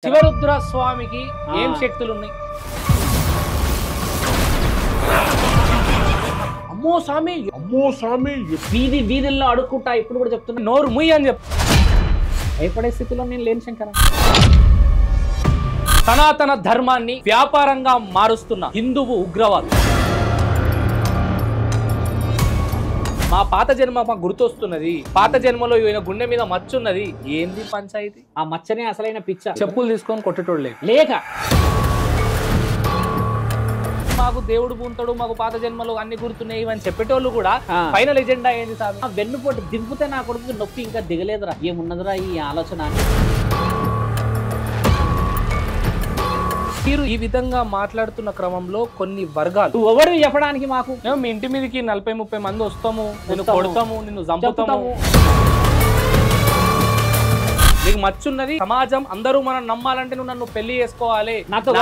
శివరుద్ర స్వామికి ఏం శక్తులు ఉన్నాయి? అమ్మో స్వామి వీధుల్లో అడుక్కుంటా ఇప్పుడు కూడా చెప్తున్నా, నోరు ముయ్యి అని చెప్తా. భయపడే స్థితిలో నేను లేని శంకర. సనాతన ధర్మాన్ని వ్యాపారంగా మారుస్తున్న హిందువు ఉగ్రవాదు. మా పాత జన్మ మాకు గుర్తొస్తున్నది. పాత జన్మలో ఈయన గుండె మీద మచ్చున్నది. ఏంది పంచాయతీ? ఆ మచ్చనే అసలైన పిచ్చ. చెప్పులు తీసుకొని కొట్టేటోళ్ళు లేక మాకు దేవుడు పూంతాడు, మాకు పాత జన్మలో అన్ని గుర్తున్నాయి అని చెప్పేటోళ్ళు కూడా ఫైనల్ ఎజెండా ఏంది సార్? వెన్నుపోటు దింపితే నా కొడుకు నొప్పి ఇంకా దిగలేదురా, ఏమున్నదిరా ఈ ఆలోచన. మీరు ఈ విధంగా మాట్లాడుతున్న క్రమంలో కొన్ని వర్గాలు ఎవరు చెప్పడానికి మాకు మీ ఇంటి మీదకి 40-30 మంది వస్తాము, నిన్ను కొడతాము, నిన్ను చంపుతాము. నీకు మచ్చున్నది, సమాజం అందరూ మనం నమ్మాలంటే నువ్వు నన్ను పెళ్లి చేసుకోవాలి, నాతో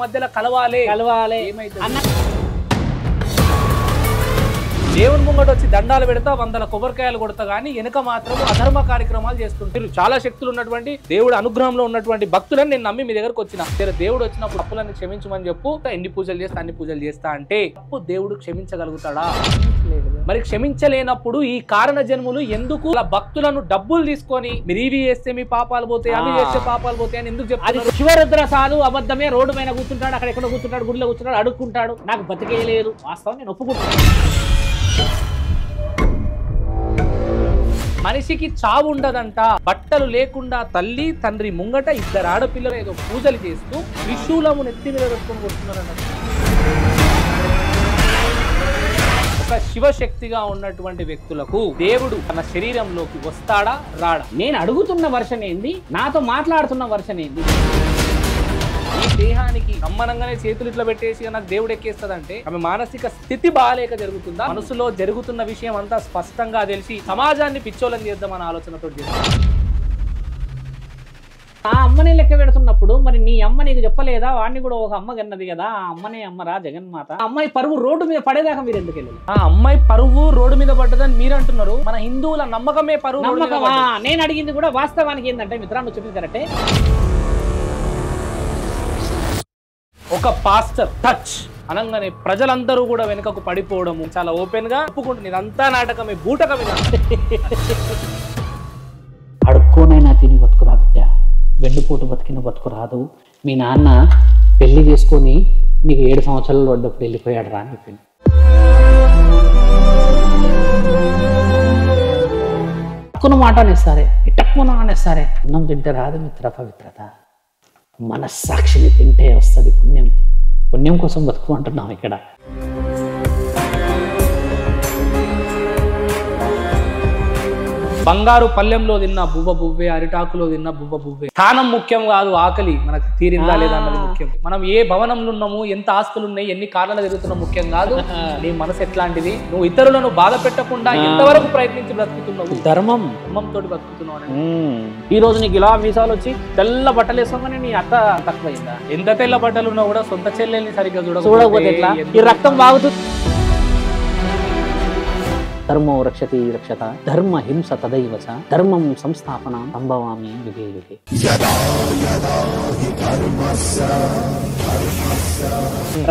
మధ్యలో కలవాలి. ఏమైతే దేవుని ముంగట వచ్చి దండాలు పెడతా, 100 కొబ్బరికాయలు కొడతా, కానీ వెనక మాత్రం అధర్మ కార్యక్రమాలు చేస్తుంటారు. చాలా శక్తులు ఉన్నటువంటి దేవుడు అనుగ్రహంలో ఉన్నటువంటి భక్తులను నేను నమ్మి మీ దగ్గరకు వచ్చిన. దేవుడు వచ్చినప్పుడు అప్పులను క్షమించమని చెప్పు, ఎన్ని పూజలు చేస్తా అన్ని పూజలు చేస్తా అంటే అప్పు దేవుడు క్షమించగలుగుతాడా? మరి క్షమించలేనప్పుడు ఈ కారణ జన్ములు ఎందుకు భక్తులను డబ్బులు తీసుకొని మీరు ఇవి చేస్తే మీ పాపాలు పోతాయి, అవి చేస్తే పాపాలు పోతాయి అని ఎందుకు చెప్తారు? శివరుద్ర సాధు అబద్ధమే. రోడ్డు పైన కూర్చుంటాడు, అక్కడ ఎక్కడ కూర్చుంటాడు, గుడిలో కూర్చుంటాడు, అడుక్కుంటాడు. నాకు బతికేయలేదు. వాస్తవం నేను ఒప్పుకుంటాను. మనిషికి చావు ఉండదంట. బట్టలు లేకుండా తల్లి తండ్రి ముంగట 2 ఆడపిల్లలు ఏదో పూజలు చేస్తూ త్రిశూలము నెత్తి మీద పెట్టుకొని వస్తున్నారన్నమాట. ఒక శివశక్తిగా ఉన్నటువంటి వ్యక్తులకు దేవుడు తన శరీరంలోకి వస్తాడా రాడా? నేను అడుగుతున్న వర్షన్ ఏంది, నాతో మాట్లాడుతున్న వర్షన్ ఏంది? ఈ దేహానికి సమ్మనంగానే చేతులు ఇట్లా పెట్టేసి నాకు దేవుడు ఎక్కేస్తుందంటే ఆమె మానసిక స్థితి బాగాలేక జరుగుతుందా? మనసులో జరుగుతున్న విషయం అంతా స్పష్టంగా తెలిసి సమాజాన్ని పిచ్చోలని చేద్దామన్న ఆలోచనతో చేస్తాం. ఆ అమ్మనే లెక్క పెడుతున్నప్పుడు మరి నీ అమ్మ నీకు చెప్పలేదా? వాడిని కూడా ఒక అమ్మ కన్నది కదా, ఆ అమ్మనే అమ్మరా జగన్మాత. ఆ అమ్మాయి పరువు రోడ్డు మీద పడేదాకా మీరు ఎందుకు వెళ్ళారు? ఆ అమ్మాయి పరువు రోడ్డు మీద పడ్డదని మీరు అంటున్నారు. మన హిందువుల నమ్మకమే పరువు. నమ్మకమా? నేను అడిగింది కూడా వాస్తవానికి ఏంటంటే మిత్రా, నువ్వు చెప్పింది కరెక్టే. ఒక పాస్టర్ టచ్ అనగానే ప్రజలందరూ కూడా వెనుకకు పడిపోవడము, చాలా ఓపెన్ గా ఒప్పుకుంటుంది ఇదంతా నాటకమే, బూటకమే. అడుక్కోనైనా తిని బతుకురా బిడ్డ, వెన్నుపోటు బతికిన బతుకు రాదు. మీ నాన్న పెళ్లి చేసుకొని నీకు 7 సంవత్సరాలు పడ్డప్పుడు వెళ్ళిపోయాడు రా అని చెప్పింది. తక్కువ మాట అనేస్తారే, తక్కువ అనేస్తారే. అన్నం తింటే రాదు మిత్ర పవిత్రత, మనస్సాక్షిని తింటే వస్తుంది పుణ్యం. పుణ్యం కోసం బతుకు అంటున్నాం ఇక్కడ. బంగారు పల్లెంలో తిన్న బువ్వ బువ్వే, అరిటాకులో తిన్న బువ్వ బువ్వే. స్థానం ముఖ్యం కాదు, ఆకలి మనకు తీరిందా లేదా అన్నది ముఖ్యం. మనం ఏ భవనంలో ఉన్నాము, ఎంత ఆస్తులు ఉన్నాయి, ఎన్ని కార్లు తిరుగుతున్నా ముఖ్యం కాదు. నీ మనసు ఎట్లాంటిది, నువ్వు ఇతరులను బాధ పెట్టకుండా ఎంతవరకు ప్రయత్నించి బ్రతుకుతున్నావు, ధర్మంతో బతుకుతున్నావు. ఈ రోజు నీకు ఇలా మీసాలు వచ్చి తెల్ల బట్టలు వేసుకోగానే నీ అత్త తక్కువైందా? ఎంత తెల్ల బట్టలు ఉన్నా కూడా సొంత చెల్లెల్ని సరిగ్గా చూడకపోతే ఎట్లా? ఈ రక్తం బాగుతుంది. ధర్మో రక్షతి రక్షత, ధర్మ హింస తదైవ చ, ధర్మం సంస్థాపన సంభవామి యుగే యుగే.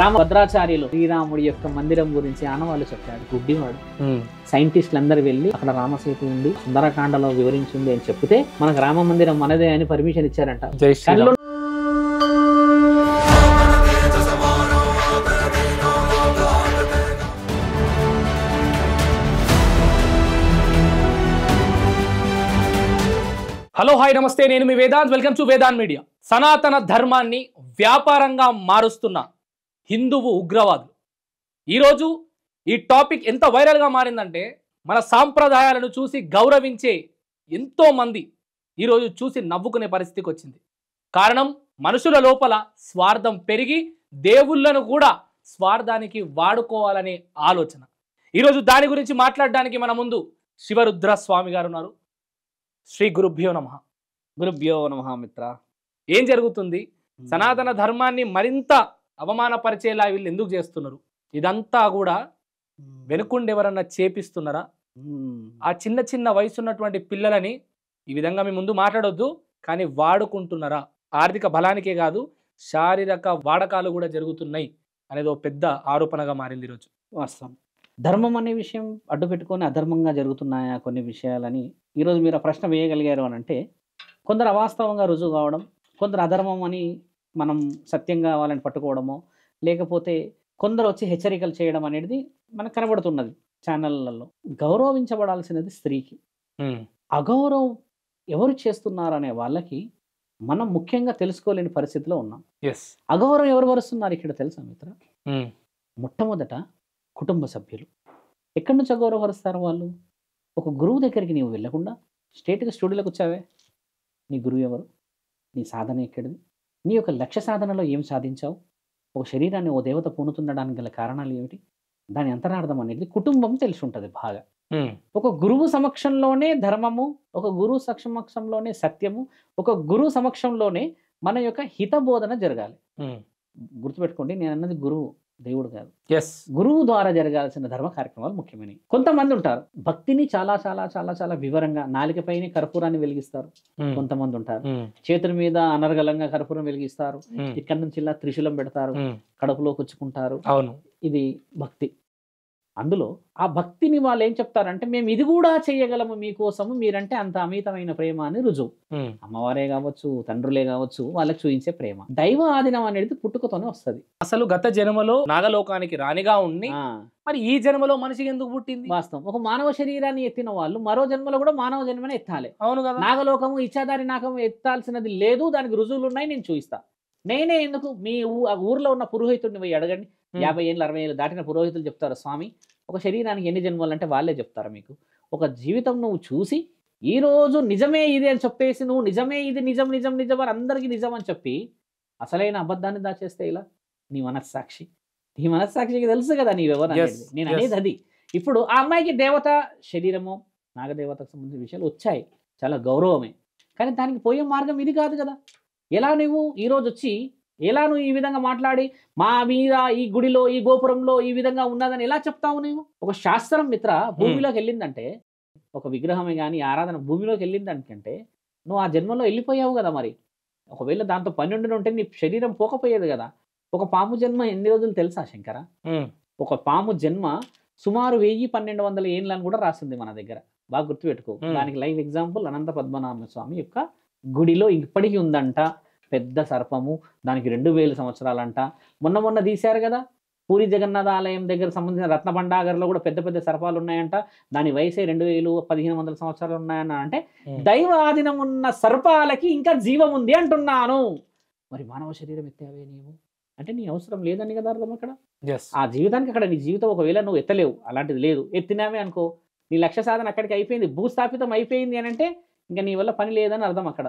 రామభద్రాచార్యులు శ్రీరాముడి యొక్క మందిరం గురించి ఆనవాళ్ళు చెప్పాడు. గుడ్డివాడు. సైంటిస్టులు అందరు వెళ్ళి అక్కడ రామసేతు ఉంది, సుందరకాండలో వివరించింది అని చెప్తే మనకు రామ మందిరం మనదే అని పర్మిషన్ ఇచ్చారంట. హలో హాయ్ నమస్తే, నేను మీ Vedant. Welcome to Vedant media. సనాతన ధర్మాన్ని వ్యాపారంగా మారుస్తున్న హిందువు ఉగ్రవాదులు. ఈరోజు ఈ టాపిక్ ఎంత వైరల్గా మారిందంటే మన సాంప్రదాయాలను చూసి గౌరవించే ఎంతోమంది ఈరోజు చూసి నవ్వుకునే పరిస్థితికి వచ్చింది. కారణం మనుషుల లోపల స్వార్థం పెరిగి దేవుళ్ళను కూడా స్వార్థానికి వాడుకోవాలనే ఆలోచన. ఈరోజు దాని గురించి మాట్లాడడానికి మన ముందు శివరుద్ర స్వామి గారు ఉన్నారు. శ్రీ గురుభ్యో నమః. గురుభ్యో నమః. మిత్ర, ఏం జరుగుతుంది? సనాతన ధర్మాన్ని మరింత అవమానపరిచేలా వీళ్ళు ఎందుకు చేస్తున్నారు? ఇదంతా కూడా వెనుకుండి ఎవరన్నా చేపిస్తున్నారా? ఆ చిన్న చిన్న వయసు ఉన్నటువంటి పిల్లలని ఈ విధంగా మీ ముందు మాట్లాడొద్దు, కానీ వాడుకుంటున్నారా? ఆర్థిక బలానికే కాదు శారీరక వాడకాలు కూడా జరుగుతున్నాయి అనేది ఒక పెద్ద ఆరోపణగా మారింది ఈరోజు. వాస్తవం. ధర్మం అనే విషయం అడ్డు పెట్టుకొని అధర్మంగా జరుగుతున్నాయా కొన్ని విషయాలని ఈరోజు మీరు ఆ ప్రశ్న వేయగలిగారు అని అంటే, కొందరు అవాస్తవంగా రుజువు కావడం, కొందరు అధర్మం అని మనం సత్యంగా వాళ్ళని పట్టుకోవడమో, లేకపోతే కొందరు వచ్చి హెచ్చరికలు చేయడం అనేది మనకు కనబడుతున్నది ఛానళ్ళల్లో. గౌరవించబడాల్సినది స్త్రీకి. అగౌరవం ఎవరు చేస్తున్నారనే వాళ్ళకి మనం ముఖ్యంగా తెలుసుకోలేని పరిస్థితిలో ఉన్నాం. అగౌరవం ఎవరు వరుస్తున్నారు ఇక్కడ తెలుసా మిత్ర? మొట్టమొదట కుటుంబ సభ్యులు. ఎక్కడి నుంచి అగౌరవపరుస్తారు వాళ్ళు? ఒక గురువు దగ్గరికి నీవు వెళ్ళకుండా స్ట్రేట్గా స్టూడియోలోకి వచ్చావే, నీ గురువు ఎవరు? నీ సాధన ఎక్కడిది? నీ యొక్క లక్ష్య సాధనలో ఏం సాధించావు? ఒక శరీరాన్ని ఓ దేవత పూనుతుండడానికి గల కారణాలు ఏమిటి? దాని అంతరార్థం అనేది కుటుంబం తెలిసి ఉంటుంది బాగా. ఒక గురువు సమక్షంలోనే ధర్మము, ఒక గురువు సమక్షంలోనే సత్యము, ఒక గురువు సమక్షంలోనే మన యొక్క హితబోధన జరగాలి. గుర్తుపెట్టుకోండి, నేను అన్నది గురువు, దేవుడు కాదు. గురువు ద్వారా జరగాల్సిన ధర్మ కార్యక్రమాలు ముఖ్యమైనవి. కొంతమంది ఉంటారు భక్తిని చాలా చాలా చాలా చాలా వివరంగా నాలుకపైనే కర్పూరాన్ని వెలిగిస్తారు. కొంతమంది ఉంటారు చేతుల మీద అనర్గళంగా కర్పూరం వెలిగిస్తారు, ఇక్కడ నుంచి ఇలా త్రిశూలం పెడతారు, కడుపులో కుచ్చుకుంటారు. అవును, ఇది భక్తి. అందులో ఆ భక్తిని వాళ్ళు ఏం చెప్తారంటే, మేము ఇది కూడా చేయగలము మీకోసము, మీరంటే అంత అమితమైన ప్రేమ అని రుజువు. అమ్మవారే కావచ్చు, తండ్రులే కావచ్చు, వాళ్ళకి చూపించే ప్రేమ. దైవ ఆధీనం అనేది పుట్టుకతోనే వస్తుంది. అసలు గత జన్మలో నాగలోకానికి రాణిగా ఉండి మరి ఈ జన్మలో మనిషికి ఎందుకు పుట్టింది? వాస్తవం. ఒక మానవ శరీరాన్ని ఎత్తిన వాళ్ళు మరో జన్మలో కూడా మానవ జన్మనే ఎత్తాలి. అవును కదా. నాగలోకము ఇచ్చాదారి నాగము ఎత్తాల్సినది లేదు, దానికి రుజువులు ఉన్నాయి, నేను చూపిస్తా. నేనే ఎందుకు? మీ ఊర్లో ఉన్న పురోహితుడిని పోయి అడగండి. 50 ఏళ్ళు 60 ఏళ్ళు దాటిన పురోహితులు చెప్తారు, స్వామి ఒక శరీరానికి ఎన్ని జన్మలు అంటే వాళ్ళే చెప్తారు మీకు. ఒక జీవితం నువ్వు చూసి ఈ రోజు నిజమే ఇది అని చెప్పేసి నువ్వు నిజమే ఇది నిజం నిజం నిజం అని అందరికీ నిజం అని చెప్పి అసలైన అబద్ధాన్ని దాచేస్తే ఇలా నీ మనస్సాక్షికి తెలుసు కదా నీవెవరు అనేది. నేను అనేది అది. ఇప్పుడు ఆ అమ్మాయికి దేవత శరీరము, నాగదేవతకు సంబంధించిన విషయాలు వచ్చాయి, చాలా గౌరవమే. కానీ దానికి పోయే మార్గం ఇది కాదు కదా. ఎలా నువ్వు ఈరోజు వచ్చి ఎలా నువ్వు ఈ విధంగా మాట్లాడి మా మీద ఈ గుడిలో ఈ గోపురంలో ఈ విధంగా ఉన్నదని ఎలా చెప్తావు? నువ్వు ఒక శాస్త్రం మిత్ర భూమిలోకి వెళ్ళిందంటే, ఒక విగ్రహమే కానీ ఆరాధన భూమిలోకి వెళ్ళిందంటే నువ్వు ఆ జన్మలో వెళ్ళిపోయావు కదా. మరి ఒకవేళ దాంతో పని ఉంటే నీ శరీరం పోకపోయేది కదా. ఒక పాము జన్మ ఎన్ని రోజులు తెలుసా శంకర? ఒక పాము జన్మ సుమారు 1000-1200 ఏళ్ళు అని కూడా రాసింది మన దగ్గర. బాగా గుర్తుపెట్టుకో. దానికి లైవ్ ఎగ్జాంపుల్ అనంత పద్మనాభ స్వామి యొక్క గుడిలో ఇప్పటికీ ఉందంట పెద్ద సర్పము, దానికి 2000 సంవత్సరాలంట. మొన్న తీశారు కదా పూరి జగన్నాథ ఆలయం దగ్గర సంబంధించిన రత్న భండాగర్లో కూడా పెద్ద పెద్ద సర్పాలు ఉన్నాయంట. దాని వయసే 2000-1500 సంవత్సరాలు ఉన్నాయన్న. అంటే దైవ ఆధీనం ఉన్న సర్పాలకి ఇంకా జీవం ఉంది అంటున్నాను. మరి మానవ శరీరం ఎత్తావే నీవు అంటే నీ అవసరం లేదని కదా అర్థం అక్కడ. ఆ జీవితానికి అక్కడ నీ జీవితం ఒకవేళ నువ్వు ఎత్తలేవు, అలాంటిది లేదు, ఎత్తినావే అనుకో నీ లక్ష్య సాధన అక్కడికి అయిపోయింది, భూస్థాపితం అయిపోయింది అని అంటే ఇంకా నీ వల్ల పని లేదని అర్థం అక్కడ.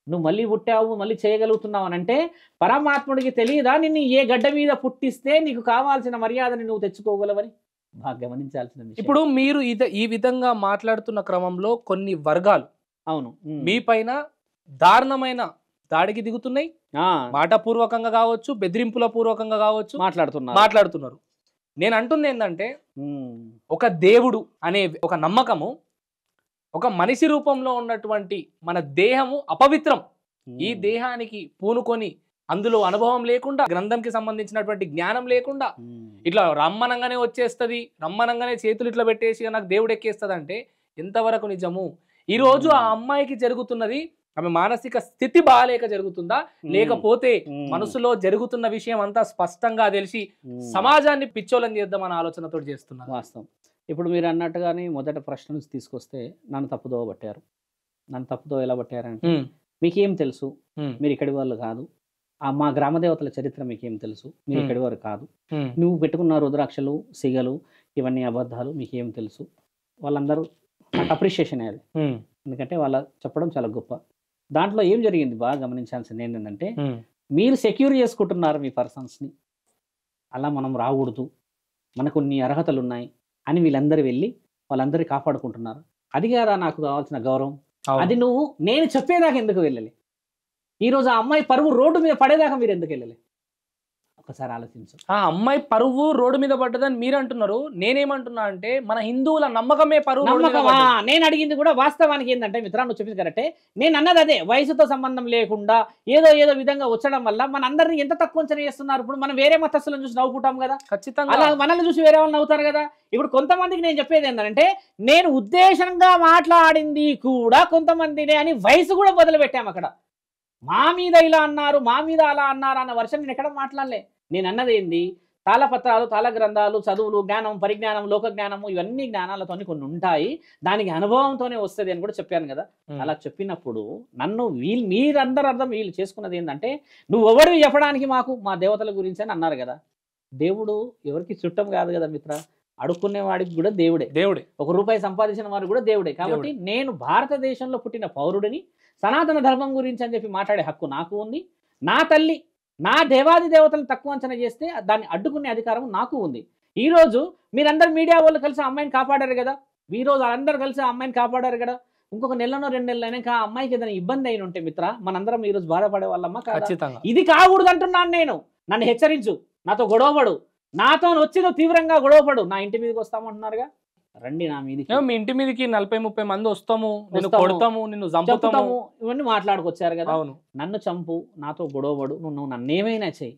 నువ్వు మళ్ళీ పుట్టావు, మళ్ళీ చేయగలుగుతున్నావు అని అంటే పరమాత్ముడికి తెలియదా నిన్ను ఏ గడ్డ మీద పుట్టిస్తే నీకు కావాల్సిన మర్యాదని నువ్వు తెచ్చుకోగలవని? బాగా గమనించాల్సిన విషయం. ఇప్పుడు మీరు ఈ విధంగా మాట్లాడుతున్న క్రమంలో కొన్ని వర్గాలు అవును మీ పైన దారుణమైన దాడికి దిగుతున్నాయి. మాటపూర్వకంగా కావచ్చు, బెదిరింపుల పూర్వకంగా కావచ్చు మాట్లాడుతున్నారు. నేను అంటుంది ఏంటంటే, ఒక దేవుడు అనే ఒక నమ్మకము ఒక మనిషి రూపంలో ఉన్నటువంటి మన దేహము అపవిత్రం. ఈ దేహానికి పూనుకొని అందులో అనుభవం లేకుండా, గ్రంథంకి సంబంధించినటువంటి జ్ఞానం లేకుండా ఇట్లా రమ్మనంగానే వచ్చేస్తుంది, రమ్మనంగానే చేతులు ఇట్లా పెట్టేసి నాకు దేవుడు ఎక్కేస్తుంది అంటే ఎంతవరకు నిజము? ఈ రోజు ఆ అమ్మాయికి జరుగుతున్నది ఆమె మానసిక స్థితి బాగాలేక జరుగుతుందా, లేకపోతే మనసులో జరుగుతున్న విషయం అంతా స్పష్టంగా తెలిసి సమాజాన్ని పిచ్చోలని చేద్దామన్న ఆలోచనతో చేస్తున్నారు? వాస్తవం. ఇప్పుడు మీరు అన్నట్టుగానే మొదట ప్రశ్న నుంచి తీసుకొస్తే నన్ను తప్పుదోవ పట్టారు. నన్ను తప్పుదోవ ఎలా పట్టారంటే, మీకేం తెలుసు, మీరు ఇక్కడి వాళ్ళు కాదు, మా గ్రామ దేవతల చరిత్ర మీకేం తెలుసు, మీరు ఇక్కడి వారు కాదు, నువ్వు పెట్టుకున్న రుద్రాక్షలు సిగలు ఇవన్నీ అబద్ధాలు, మీకేం తెలుసు. వాళ్ళందరూ నాకు అప్రిషియేషన్ అది, ఎందుకంటే వాళ్ళ చెప్పడం చాలా గొప్ప. దాంట్లో ఏం జరిగింది బాగా గమనించాల్సింది ఏంటంటే, మీరు సెక్యూర్ చేసుకుంటున్నారు మీ పర్సన్స్ని, అలా మనం రాకూడదు, మనకు కొన్ని అర్హతలు ఉన్నాయి అని వీళ్ళందరూ వెళ్ళి వాళ్ళందరూ కాపాడుకుంటున్నారు. అది కాదా నాకు కావాల్సిన గౌరవం? అది నువ్వు నేను చెప్పేదాకా ఎందుకు వెళ్ళలే? ఈరోజు ఆ అమ్మాయి పరువు రోడ్డు మీద పడేదాకా మీరు ఎందుకు వెళ్ళలే? ఒకసారి ఆలోచించు. ఆ అమ్మాయి పరువు రోడ్డు మీద పడ్డదని మీరు అంటున్నారు. నేనేమంటున్నా అంటే మన హిందువుల నమ్మకమే పరువు రోడ్డు మీద నమ్మకమా? పడ్డది. నేను అడిగింది కూడా వాస్తవానికి ఏంటంటే మిత్రా, నువ్వు చెప్పింది కరెక్టే. నేను అన్నది అదే, వయసుతో సంబంధం లేకుండా ఏదో విధంగా వచ్చడం వల్ల మన అందరిని ఎంత తక్కువ అంచనా చేస్తున్నారు. ఇప్పుడు మనం వేరే మతస్థులను చూసి నవ్వుకుంటాం కదా, ఖచ్చితంగా అలా మనల్ని చూసి వేరే వాళ్ళు నవ్వుతారు కదా. ఇప్పుడు కొంతమందికి నేను చెప్పేది ఏంటంటే, నేను ఉద్దేశంగా మాట్లాడింది కూడా కొంతమందినే అని వయసు కూడా మొదలు పెట్టాము అక్కడ. మా మీద ఇలా అన్నారు, మా మీద అలా అన్నారు అన్న వర్షం నేను ఎక్కడ మాట్లాడలే. నేను అన్నది ఏంది, తాళపత్రాలు, తాళ గ్రంథాలు, చదువులు, జ్ఞానం, పరిజ్ఞానం, లోక జ్ఞానము, ఇవన్నీ జ్ఞానాలతో కొన్ని ఉంటాయి, దానికి అనుభవంతోనే వస్తుంది అని కూడా చెప్పాను కదా. అలా చెప్పినప్పుడు నన్ను మీరందరూ అర్థం వీళ్ళు చేసుకున్నది ఏంటంటే, నువ్వు ఎవరు చెప్పడానికి మాకు మా దేవతల గురించి అని అన్నారు కదా. దేవుడు ఎవరికి చుట్టం కాదు కదా మిత్ర, అడుక్కునే వాడికి కూడా దేవుడే. ₹1 సంపాదించిన వాడు కూడా దేవుడే. కాబట్టి నేను భారతదేశంలో పుట్టిన పౌరుడిని, సనాతన ధర్మం గురించి అని చెప్పి మాట్లాడే హక్కు నాకు ఉంది. నా తల్లి, నా దేవాది దేవతలను తక్కువ అంచనా చేస్తే దాన్ని అడ్డుకునే అధికారం నాకు ఉంది. ఈరోజు మీరందరూ మీడియా వాళ్ళు కలిసి ఆ అమ్మాయిని కాపాడారు కదా, ఈరోజు అందరూ కలిసి ఆ అమ్మాయిని కాపాడారు కదా. ఇంకొక నెలనో 2 నెలలు అయినాక ఆ అమ్మాయికి ఏదైనా ఇబ్బంది అయిన ఉంటే మిత్ర, మనందరం ఈరోజు బాధపడే వాళ్ళమ్మా కాదా? ఇది కాకూడదు అంటున్నాను నేను. నన్ను హెచ్చరించు, నాతో గొడవపడు, నాతో వచ్చి నువ్వు తీవ్రంగా గొడవపడు. నా ఇంటి మీదకి వస్తామంటున్నారుగా, రండి నా మీదకి. మీ ఇంటి మీదకి 40-30 మంది వస్తాము, నిన్ను కొడతాము, నిన్ను చంపుతాము, ఇవన్నీ మాట్లాడుకొచ్చారు కదా. అవును, నన్ను చంపు, నాతో గొడవపడు, నువ్వు నన్నేమైనా చెయ్యి,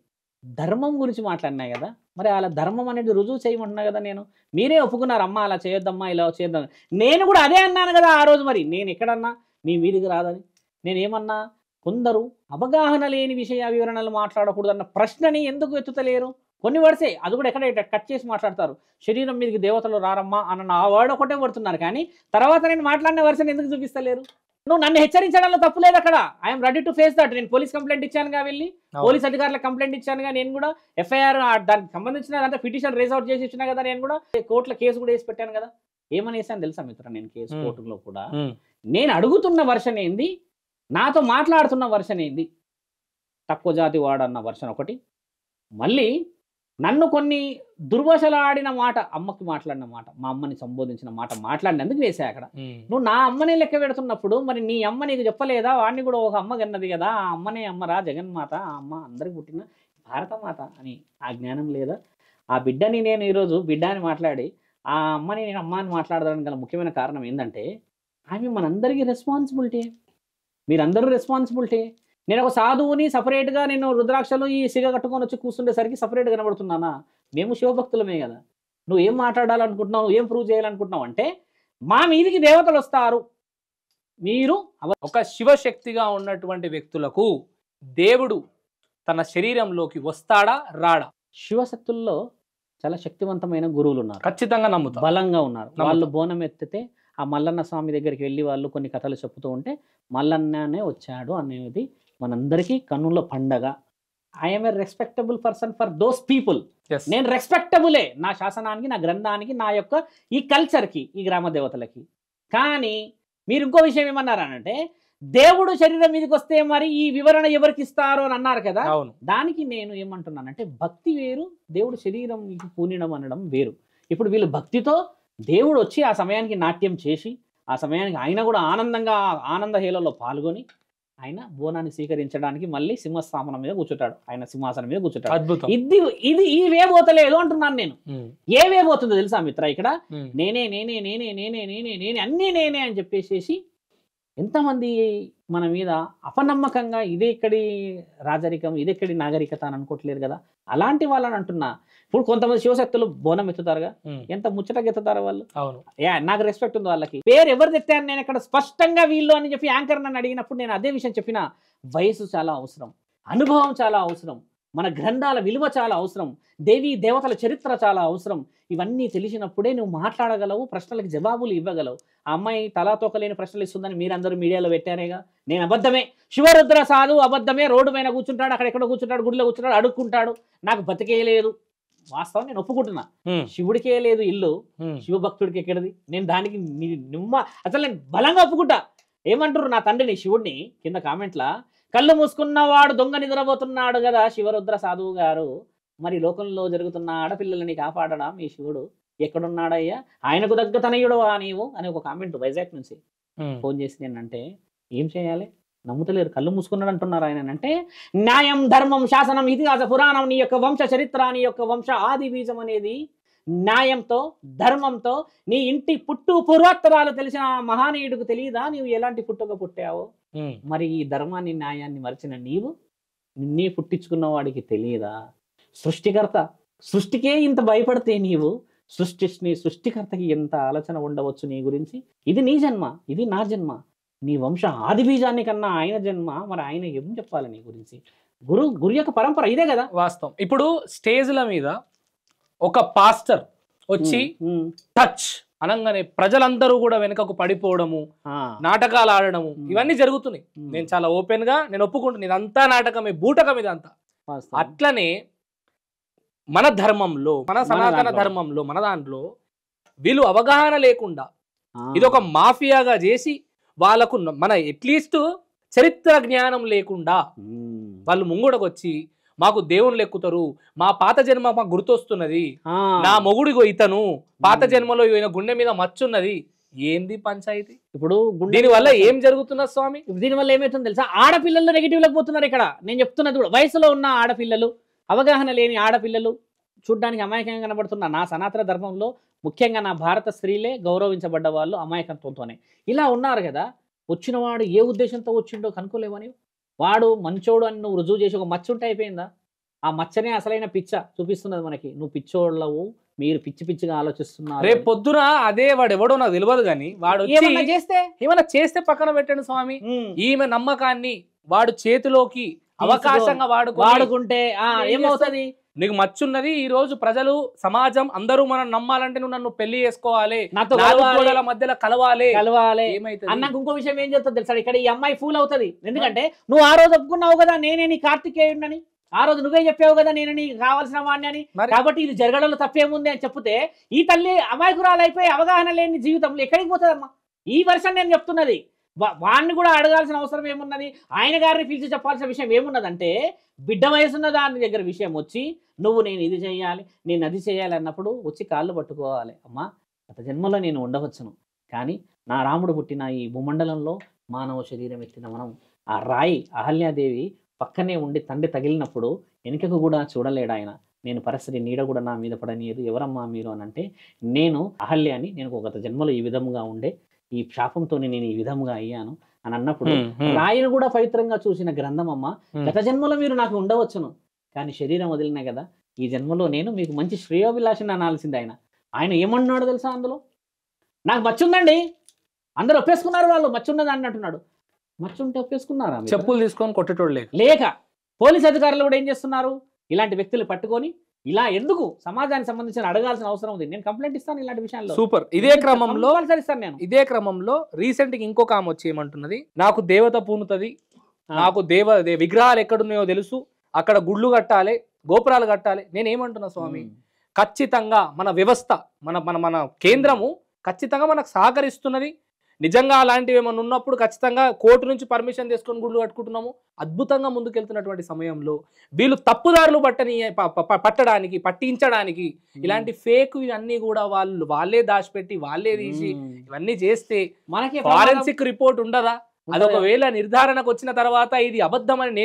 ధర్మం గురించి మాట్లాడినాయి కదా. మరి అలా ధర్మం అనేది రుజువు చేయమంటున్నా కదా. నేను మీరే ఒప్పుకున్నారు, అమ్మ అలా చేయొద్దమ్మా, ఇలా చేయొద్దాం. నేను కూడా అదే అన్నాను కదా ఆ రోజు. మరి నేను ఎక్కడన్నా మీ మీదికి రాదని నేనేమన్నా? కొందరు అవగాహన లేని విషయ వివరణలు మాట్లాడకూడదన్న ప్రశ్నని ఎందుకు ఎత్తుతలేరు? కొన్ని వర్డ్సే, అది కూడా ఎక్కడ కట్ చేసి మాట్లాడతారు. శరీరం మీదకి దేవతలు రారమ్మా అన్న ఆ వర్డ్ ఒకటే పడుతున్నారు, కానీ తర్వాత నేను మాట్లాడిన వర్షన్ ఎందుకు చూపిస్తలేరు? నువ్వు నన్ను హెచ్చరించడంలో తప్పు లేదు అక్కడ. I'm ready to face that. నేను పోలీస్ కంప్లైంట్ ఇచ్చానుగా, వెళ్ళి పోలీస్ అధికారులకు కంప్లైంట్ ఇచ్చానుగా. నేను కూడా FIR దానికి సంబంధించిన అంటే పిటిషన్ రేజ్ అవుట్ చేసి ఇచ్చినా కదా. నేను కూడా కోర్టులో కేసు కూడా వేసి పెట్టాను కదా. ఏమని వేసాను తెలుసా మిత్ర? నేను కేసు కోర్టులో కూడా నేను అడుగుతున్న వర్షన్ ఏంది, నాతో మాట్లాడుతున్న వర్షన్ ఏంది, తక్కువ జాతి వాడన్న వర్షన్ ఒకటి, మళ్ళీ నన్ను కొన్ని దుర్భాషలు ఆడిన మాట, అమ్మకి మాట్లాడిన మాట, మా అమ్మని సంబోధించిన మాట మాట్లాడినందుకు వేసా అక్కడ. నువ్వు నా అమ్మని లెక్క పెడుతున్నప్పుడు మరి నీ అమ్మ నీకు చెప్పలేదా? వాడిని కూడా ఒక అమ్మ కన్నది కదా, ఆ అమ్మనే అమ్మరా, జగన్మాత, ఆ అమ్మ అందరికి పుట్టిన భారతమాత అని ఆ జ్ఞానం లేదా? ఆ బిడ్డని నేను ఈరోజు బిడ్డ అని మాట్లాడి ఆ అమ్మని నేను అమ్మ అని మాట్లాడడానికి గల ముఖ్యమైన కారణం ఏంటంటే, ఆమె మనందరికీ రెస్పాన్సిబిలిటీ, మీరందరూ రెస్పాన్సిబిలిటీ. నేను ఒక సాధువుని సపరేట్గా నేను రుద్రాక్షలు ఈ సిగ కట్టుకొని వచ్చి కూర్చుండేసరికి సపరేట్గా కనబడుతున్నానా? మేము శివభక్తులమే కదా. నువ్వు ఏం మాట్లాడాలనుకుంటున్నావు, ఏం ప్రూవ్ చేయాలనుకుంటున్నావు అంటే, మా మీదికి దేవతలు వస్తారు, మీరు ఒక శివశక్తిగా ఉన్నటువంటి వ్యక్తులకు దేవుడు తన శరీరంలోకి వస్తాడా రాడా? శివశక్తుల్లో చాలా శక్తివంతమైన గురువులు ఉన్నారు, ఖచ్చితంగా నమ్ముతా, బలంగా ఉన్నారు. వాళ్ళు బోనం ఎత్తితే ఆ మల్లన్న స్వామి దగ్గరికి వెళ్ళి వాళ్ళు కొన్ని కథలు చెప్తూ ఉంటే మల్లన్ననే వచ్చాడు అనేది మనందరికీ కన్నుల పండగ. I'm a respectable person for those people. నేను రెస్పెక్టబులే నా శాసనానికి, నా గ్రంథానికి, నా యొక్క ఈ కల్చర్కి, ఈ గ్రామ దేవతలకి. కానీ మీరు ఇంకో విషయం ఏమన్నారనంటే, దేవుడు శరీరం మీదకి వస్తే మరి ఈ వివరణ ఎవరికి ఇస్తారు అని అన్నారు కదా. దానికి నేను ఏమంటున్నానంటే, భక్తి వేరు, దేవుడు శరీరం పూనిడం అనడం వేరు. ఇప్పుడు వీళ్ళు భక్తితో దేవుడు వచ్చి ఆ సమయానికి నాట్యం చేసి, ఆ సమయానికి ఆయన కూడా ఆనందంగా ఆనంద హేళలో పాల్గొని ఆయన బోనాన్ని స్వీకరించడానికి మళ్ళీ సింహస్థాపనం మీద కూర్చుంటాడు, ఆయన సింహాసనం మీద కూర్చుంటాడు. అద్భుతం. ఇది ఈ వే పోతలేదు అంటున్నాను నేను. ఏ వే పోతుందో తెలుసా మిత్ర? ఇక్కడ నేనే నేనే నేనే నేనే నేనే నేనే అన్నీ నేనే అని చెప్పేసి ఎంతమంది మన మీద అపనమ్మకంగా ఇదెక్కడి రాజరికం, ఇదెక్కడి నాగరికత అని అనుకోవట్లేరు కదా. అలాంటి వాళ్ళని అంటున్నా. ఇప్పుడు కొంతమంది శివశక్తులు బోనం ఎత్తుతారుగా, ఎంత ముచ్చటగా ఎత్తుతారు వాళ్ళు. నాకు రెస్పెక్ట్ ఉంది వాళ్ళకి. పేరు ఎవరు తెత్తాను నేను ఇక్కడ స్పష్టంగా వీళ్ళు అని చెప్పి యాంకర్ నన్ను అడిగినప్పుడు నేను అదే విషయం చెప్పిన. వయసు చాలా అవసరం, అనుభవం చాలా అవసరం, మన గ్రంథాల విలువ చాలా అవసరం, దేవీ దేవతల చరిత్ర చాలా అవసరం. ఇవన్నీ తెలిసినప్పుడే నువ్వు మాట్లాడగలవు, ప్రశ్నలకు జవాబులు ఇవ్వగలవు. ఆ అమ్మాయి తలాతోకలేని ప్రశ్నలు ఇస్తుందని మీరందరూ మీడియాలో పెట్టారేగా. నేను అబద్ధమే, శివరుద్ర సాధు అబద్ధమే, రోడ్డు పైన కూర్చుంటాడు, అక్కడెక్కడ కూర్చుంటాడు, గుడిలో కూర్చుంటాడు, అడుక్కుంటాడు, నాకు బతికే లేదు. వాస్తవం నేను ఒప్పుకుంటున్నా, శివుడికే లేదు ఇల్లు, శివభక్తుడికి ఎక్కడిది? నేను దానికి అసలు నేను బలంగా ఒప్పుకుంటా. ఏమంటారు నా తండ్రిని, శివుడిని? కింద కామెంట్లా కళ్ళు మూసుకున్నవాడు దొంగ నిద్రపోతున్నాడు కదా శివరుద్ర సాధువు గారు, మరి లోకంలో జరుగుతున్న ఆడపిల్లలని కాపాడడా మీ శివుడు ఎక్కడున్నాడయ్యా? ఆయనకు దగ్గ తనయుడు నీవు అని ఒక కామెంట్ వైజాగ్ నుంచి ఫోన్ చేసి నేనంటే, ఏం చేయాలి? నమ్ముతలేరు, కళ్ళు మూసుకున్నాడు అంటున్నారు ఆయన. అంటే న్యాయం, ధర్మం, శాసనం, ఇతిహాస, పురాణం, నీ యొక్క వంశ చరిత్ర, నీ యొక్క వంశ ఆది బీజం అనేది న్యాయంతో, ధర్మంతో, నీ ఇంటి పుట్టు పూర్వోత్తరాలు తెలిసిన మహానీయుడికి తెలియదా నీవు ఎలాంటి పుట్టుక పుట్టావో? మరి ఈ ధర్మాన్ని, న్యాయాన్ని మరిచిన నీవు నిన్నే పుట్టించుకున్న వాడికి తెలియదా? సృష్టికర్త, సృష్టికే ఇంత భయపడితే నీవు సృష్టికర్తకి ఎంత ఆలోచన ఉండవచ్చు నీ గురించి? ఇది నీ జన్మ, ఇది నా జన్మ, నీ వంశ ఆది బీజాన్ని కన్నా ఆయన జన్మ. మరి ఆయన ఏం చెప్పాలి నీ గురించి? గురు యొక్క పరంపర ఇదే కదా వాస్తవం. ఇప్పుడు స్టేజ్ల మీద ఒక పాస్టర్ వచ్చి టచ్ అనగానే ప్రజలందరూ కూడా వెనుకకు పడిపోవడము, నాటకాలు ఆడడము, ఇవన్నీ జరుగుతున్నాయి. నేను చాలా ఓపెన్ గా నేను ఒప్పుకుంటున్నాను, ఇదంతా నాటకమే, బూటకం ఇదంతా. అట్లనే మన ధర్మంలో, మన సనాతన ధర్మంలో, మన దాంట్లో వీళ్ళు అవగాహన లేకుండా ఇది ఒక మాఫియాగా చేసి వాళ్ళకు మన అట్లీస్ట్ చరిత్ర జ్ఞానం లేకుండా వాళ్ళు ముంగుడకొచ్చి మాకు దేవుళ్ళు ఎక్కుతారు, మా పాత జన్మ మాకు గుర్తొస్తున్నది, నా మొగుడిగో ఇతను పాత జన్మలో ఈయన గుండె మీద మచ్చున్నది. ఏంది పంచాయతీ? ఇప్పుడు దీని వల్ల ఏం జరుగుతున్నా స్వామి? దీని వల్ల ఏమవుతుందో తెలుసా? ఆడపిల్లలు నెగిటివ్ లకు పోతున్నారు. ఇక్కడ నేను చెప్తున్నది కూడా వయసులో ఉన్న ఆడపిల్లలు, అవగాహన లేని ఆడపిల్లలు, చూడ్డానికి అమాయకంగా కనబడుతున్న నా సనాతన ధర్మంలో ముఖ్యంగా నా భారత స్త్రీలే గౌరవించబడ్డ వాళ్ళు అమాయకత్వంతోనే ఇలా ఉన్నారు కదా. వచ్చిన వాడు ఏ ఉద్దేశంతో వచ్చిండో కనుక్కోలేవని, వాడు మంచోడు అని నువ్వు రుజువు చేసి ఒక మచ్చ ఉంటే అయిపోయిందా? ఆ మచ్చనే అసలైన పిచ్చ చూపిస్తున్నది మనకి. నువ్వు పిచ్చోళ్ళవు, మీరు పిచ్చిగా ఆలోచిస్తున్నారు. రేపు పొద్దున అదే వాడు ఎవడో నాకు తెలియదు కానీ వాడు ఏమైనా చేస్తే పక్కన పెట్టండి స్వామి. ఈమె నమ్మకాన్ని వాడు చేతిలోకి అవకాశంగా వాడుకుంటే ఏమవుతుంది? నీకు మచ్చున్నది, ఈ రోజు ప్రజలు, సమాజం అందరూ మనం నమ్మాలంటే నువ్వు నన్ను పెళ్లి చేసుకోవాలి, నాతో మధ్యలో కలవాలి అన్నాక ఇంకో విషయం ఏం చెప్తుంది తెలుసా? ఇక్కడ ఈ అమ్మాయి ఫూల్ అవుతుంది. ఎందుకంటే నువ్వు ఆ రోజు ఒప్పుకున్నావు కదా నేనే నీ కార్తికేయుడిని, ఆ రోజు నువ్వే చెప్పావు కదా నేను నీకు కావాల్సిన వాడిని అని, కాబట్టి ఇది జరగడంలో తప్పేముంది అని చెప్తే ఈ తల్లి అమాయకురాలైపోయి అవగాహన లేని జీవితంలో ఎక్కడికి పోతుందమ్మా? ఈ వర్షన్ నేను చెప్తున్నది. వాడిని కూడా అడగాల్సిన అవసరం ఏమున్నది? ఆయన గారిని పిలిచి చెప్పాల్సిన విషయం ఏమున్నదంటే, బిడ్డ వయసున్న దాని దగ్గర విషయం వచ్చి నువ్వు నేను ఇది చేయాలి, నేను అది చేయాలి అన్నప్పుడు వచ్చి కాళ్ళు పట్టుకోవాలి. అమ్మా, గత జన్మలో నేను ఉండవచ్చును, కానీ నా రాముడు పుట్టిన ఈ భూమండలంలో మానవ శరీరం ఎత్తిన మనం ఆ రాయి అహల్యాదేవి పక్కనే ఉండి తండ్రి తగిలినప్పుడు వెనుకకు కూడా చూడలేడు ఆయన. నేను పరిస్థితి నీడ కూడా నా మీద పడనీయదు. ఎవరమ్మా మీరు అని అంటే, నేను అహల్య అని, నేను గత జన్మలో ఈ విధముగా ఉండే, ఈ శాపంతో నేను ఈ విధముగా అయ్యాను అని అన్నప్పుడు రాయిని కూడా పవిత్రంగా చూసిన గ్రంథం అమ్మ. గత జన్మలో మీరు నాకు ఉండవచ్చును, కానీ శరీరం వదిలినా కదా ఈ జన్మలో నేను మీకు మంచి శ్రేయోభిలాషని అనాల్సింది. ఆయన ఏమన్నాడు తెలుసా? అందులో నాకు మచ్చుందండి, అందరూ ఒప్పేసుకున్నారు, వాళ్ళు మచ్చున్నది అన్నట్టున్నాడు. మచ్చుంటే ఒప్పేసుకున్నారా? చెప్పులు తీసుకొని కొట్టేటోడు లేక పోలీస్ అధికారులు కూడా ఏం చేస్తున్నారు? ఇలాంటి వ్యక్తులు పట్టుకొని ఇలా ఎందుకు సమాజానికి సంబంధించిన అడగాల్సిన అవసరం ఉంది. నేను కంప్లైంట్ ఇస్తాను ఇలాంటి విషయాల్లో. సూపర్. ఇదే క్రమంలో రీసెంట్ గా ఇంకొక ఆమె వచ్చి ఏమంటున్నది, నాకు దేవత పూనుతుంది, నాకు విగ్రహాలు ఎక్కడున్నాయో తెలుసు, అక్కడ గుళ్ళు కట్టాలి, గోపురాలు కట్టాలి. నేనేమంటున్నా స్వామి, ఖచ్చితంగా మన వ్యవస్థ, మన మన మన కేంద్రము ఖచ్చితంగా మనకు సహకరిస్తున్నది. నిజంగా అలాంటివి ఏమైనా ఉన్నప్పుడు ఖచ్చితంగా కోర్టు నుంచి పర్మిషన్ తీసుకొని గుళ్ళు కట్టుకుంటున్నాము. అద్భుతంగా ముందుకెళ్తున్నటువంటి సమయంలో వీళ్ళు తప్పుదారులు పట్టడానికి, పట్టించడానికి ఇలాంటి ఫేక్ ఇవన్నీ కూడా వాళ్ళే దాచిపెట్టి వాళ్ళే తీసి ఇవన్నీ చేస్తే మనకి ఫారెన్సిక్ రిపోర్ట్ ఉండదా? అదొకవేళ నిర్ధారణకు వచ్చిన తర్వాత ఇది అబద్ధమని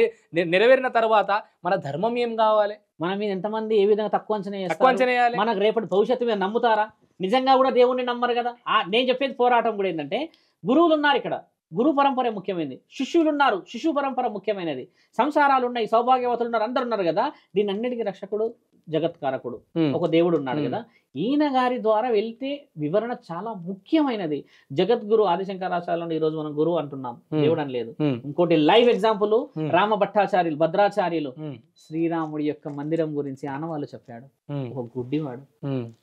నెరవేరిన తర్వాత మన ధర్మం ఏం కావాలి? మన మీద ఎంతమంది ఏ విధంగా తక్కువ అంచనా, మనకు రేపటి భవిష్యత్తు మీద నమ్ముతారా? నిజంగా కూడా దేవుణ్ణి నమ్మరు కదా. నేను చెప్పేది పోరాటం కూడా ఏంటంటే, గురువులు ఉన్నారు ఇక్కడ, గురు పరంపర ముఖ్యమైనది. శిష్యులు ఉన్నారు, శిశు పరంపర ముఖ్యమైనది. సంసారాలు ఉన్నాయి, సౌభాగ్యవతులు ఉన్నారు, అందరు ఉన్నారు కదా. దీని అన్నిటికీ రక్షకుడు, జగత్కారకుడు ఒక దేవుడు ఉన్నాడు కదా. ఈయన గారి ద్వారా వెళ్తే వివరణ చాలా ముఖ్యమైనది. జగద్గురు ఆదిశంకరాచార్యులను ఈ రోజు మనం గురువు అంటున్నాం, దేవుడు అని లేదు. ఇంకోటి లైవ్ ఎగ్జాంపుల్, రామ భట్టాచార్యులు, భద్రాచార్యులు శ్రీరాముడి యొక్క మందిరం గురించి ఆనవాళ్ళు చెప్పాడు. ఒక గుడ్డివాడు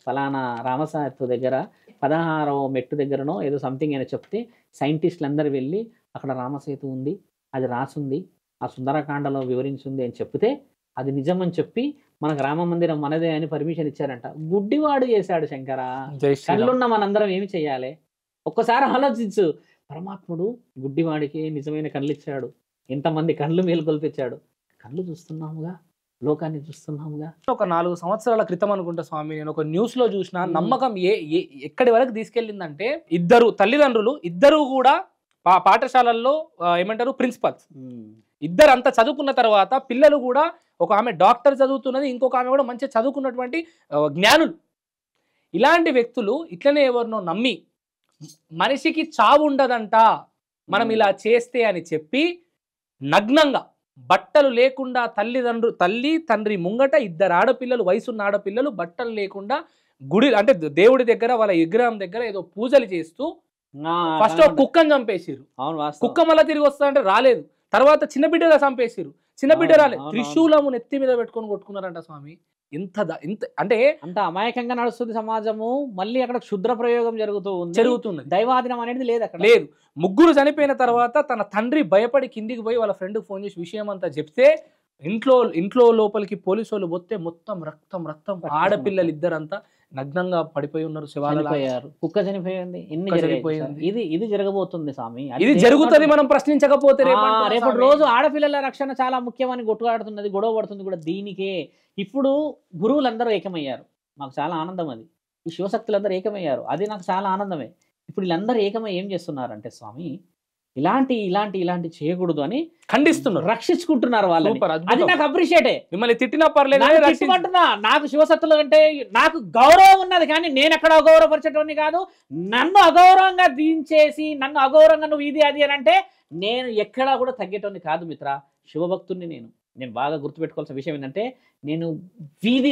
ఫలానా రామసేతు దగ్గర 16వ మెట్టు దగ్గరనో ఏదో సంథింగ్ అయినా చెప్తే సైంటిస్టులు అందరు వెళ్ళి అక్కడ రామసేతు ఉంది, అది రాసుంది, ఆ సుందరకాండలో వివరించింది అని చెప్తే అది నిజమని చెప్పి మనకు రామ మందిరం మనదే అని పర్మిషన్ ఇచ్చారంట. గుడ్డివాడు చేశాడు శంకర. కళ్ళున్న మనందరం ఏమి చెయ్యాలి? ఒక్కసారి ఆలోచించు. పరమాత్ముడు గుడ్డివాడికి నిజమైన కళ్ళు ఇచ్చాడు, ఎంతమంది కళ్ళు మేలుకొల్పించాడు. కళ్ళు చూస్తున్నాముగా, లోకాన్ని చూస్తున్నాముగా. ఒక 4 సంవత్సరాల క్రితం అనుకుంటా స్వామి, నేను ఒక న్యూస్ లో చూసిన నమ్మకం ఎక్కడి వరకు తీసుకెళ్ళిందంటే, తల్లిదండ్రులు ఇద్దరు కూడా పాఠశాలల్లో ఏమంటారు ప్రిన్సిపల్స్ ఇద్దరు అంతా చదువుకున్న తర్వాత పిల్లలు కూడా ఒక ఆమె డాక్టర్ చదువుతున్నది, ఇంకొక ఆమె కూడా మంచిగా చదువుకున్నటువంటి జ్ఞానులు. ఇలాంటి వ్యక్తులు ఇట్లనే ఎవరినో నమ్మి మనిషికి చావు ఉండదంట మనం ఇలా చేస్తే అని చెప్పి నగ్నంగా బట్టలు లేకుండా తల్లి తండ్రి ముంగట ఇద్దరు ఆడపిల్లలు, వయసున్న ఆడపిల్లలు బట్టలు లేకుండా గుడి అంటే దేవుడి దగ్గర వాళ్ళ విగ్రహం దగ్గర ఏదో పూజలు చేస్తూ ఫస్ట్ ఒక కుక్కను చంపేసిరు. కుక్క మళ్ళీ తిరిగి వస్తారంటే రాలేదు. తర్వాత చిన్న బిడ్డగా చంపేసిరు, చిన్న బిడ్డ రాలేదు. త్రిశూలము నెత్తి మీద పెట్టుకొని కొట్టుకున్నారంట స్వామి. ఇంత అంటే అంత అమాయకంగా నడుస్తుంది సమాజము. మళ్ళీ అక్కడ క్షుద్ర ప్రయోగం జరుగుతుంది. దైవాధీనం అనేది లేదు అక్కడ. లేదు. ముగ్గురు చనిపోయిన తర్వాత తన తండ్రి భయపడి కిందికి పోయి వాళ్ళ ఫ్రెండ్కి ఫోన్ చేసి విషయం అంతా చెప్తే ఇంట్లో లోపలికి పోలీసు వాళ్ళు పోతే మొత్తం రక్తం ఆడపిల్లలు ఇద్దరంతా నగ్నంగా పడిపోయి ఉన్నారు, శివాలయారు. కుక్క చనిపోయింది. ఇది జరగబోతుంది స్వామి. ఇది జరుగుతుంది మనం ప్రశ్నించకపోతే. రేపటి రోజు ఆడపిల్లల రక్షణ చాలా ముఖ్యమని కొట్టుకాడుతున్నది, గొడవ పడుతుంది కూడా దీనికే. ఇప్పుడు గురువులందరూ ఏకమయ్యారు, మాకు చాలా ఆనందం. అది ఈ శివశక్తులందరూ ఏకమయ్యారు, అది నాకు చాలా ఆనందమే. ఇప్పుడు వీళ్ళందరూ ఏకమై ఏం చేస్తున్నారంటే స్వామి ఇలాంటి చేయకూడదు అని ఖండిస్తున్నారు, రక్షించుకుంటున్నారు వాళ్ళు. అది నాకు అప్రిషియేటే. మిమ్మల్ని తిట్టినా పర్లేదు, నాకు శివశక్తులు అంటే నాకు గౌరవం ఉన్నది, కానీ నేను ఎక్కడ అగౌరవపరిచేటోని కాదు. నన్ను అగౌరవంగా దించేసి నన్ను అగౌరవంగా నువ్వు ఇది అది అని అంటే నేను ఎక్కడా కూడా తగ్గేటోని కాదు మిత్ర. శివభక్తుడిని నేను బాగా గుర్తుపెట్టుకోవాల్సిన విషయం ఏంటంటే, నేను